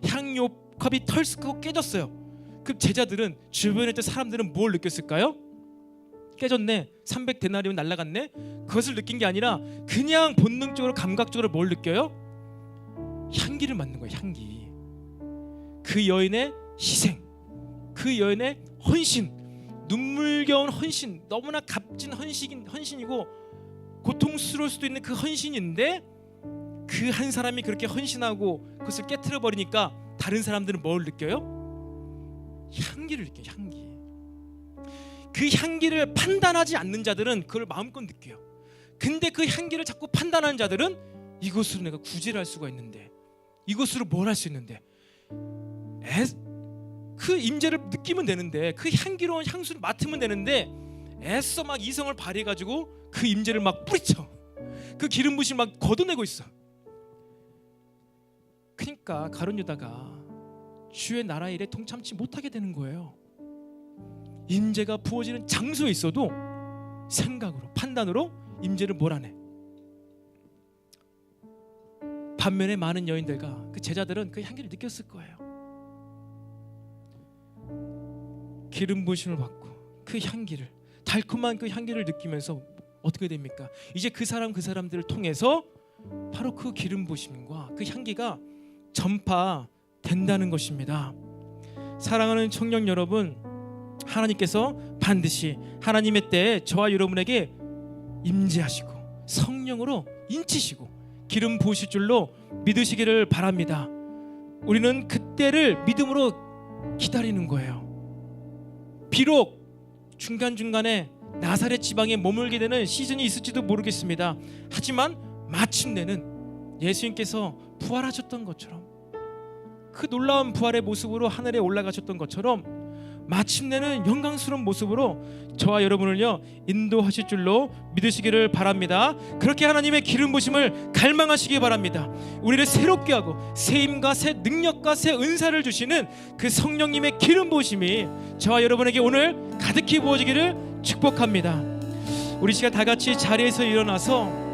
Speaker 1: 향료 컵이 털썩하고 깨졌어요. 그 제자들은, 주변에 있던 사람들은 뭘 느꼈을까요? 깨졌네, 300데나리온 날라갔네. 그것을 느낀 게 아니라 그냥 본능적으로 감각적으로 뭘 느껴요? 향기를 맡는 거예요. 향기. 그 여인의 희생, 그 여인의 헌신, 눈물겨운 헌신, 너무나 값진 헌신이고 고통스러울 수도 있는 그 헌신인데 그 한 사람이 그렇게 헌신하고 그것을 깨트려 버리니까 다른 사람들은 뭘 느껴요? 향기를 느껴요. 향기. 그 향기를 판단하지 않는 자들은 그걸 마음껏 느껴요. 근데 그 향기를 자꾸 판단하는 자들은 이것으로 내가 구제를 할 수가 있는데, 이것으로 뭘 할 수 있는데, 그 임재를 느끼면 되는데, 그 향기로운 향수를 맡으면 되는데 애써 막 이성을 발휘해가지고 그 임재를 막 뿌리쳐. 그 기름 부심 막 걷어내고 있어. 그러니까 가룟 유다가 주의 나라 일에 동참치 못하게 되는 거예요. 임재가 부어지는 장소에 있어도 생각으로, 판단으로 임재를 몰아내. 반면에 많은 여인들과 그 제자들은 그 향기를 느꼈을 거예요. 기름 부으심을 받고 그 향기를, 달콤한 그 향기를 느끼면서 어떻게 됩니까? 이제 그 사람들을 통해서 바로 그 기름 부으심과 그 향기가 전파된다는 것입니다. 사랑하는 청년 여러분, 하나님께서 반드시 하나님의 때에 저와 여러분에게 임재하시고 성령으로 인치시고 기름 부으실 줄로 믿으시기를 바랍니다. 우리는 그때를 믿음으로 기다리는 거예요. 비록 중간중간에 나사렛 지방에 머물게 되는 시즌이 있을지도 모르겠습니다. 하지만 마침내는 예수님께서 부활하셨던 것처럼, 그 놀라운 부활의 모습으로 하늘에 올라가셨던 것처럼 마침내는 영광스러운 모습으로 저와 여러분을요 인도하실 줄로 믿으시기를 바랍니다. 그렇게 하나님의 기름 부심을 갈망하시기 바랍니다. 우리를 새롭게 하고 새 힘과 새 능력과 새 은사를 주시는 그 성령님의 기름 부심이 저와 여러분에게 오늘 가득히 부어지기를 축복합니다. 우리 시간 다 같이 자리에서 일어나서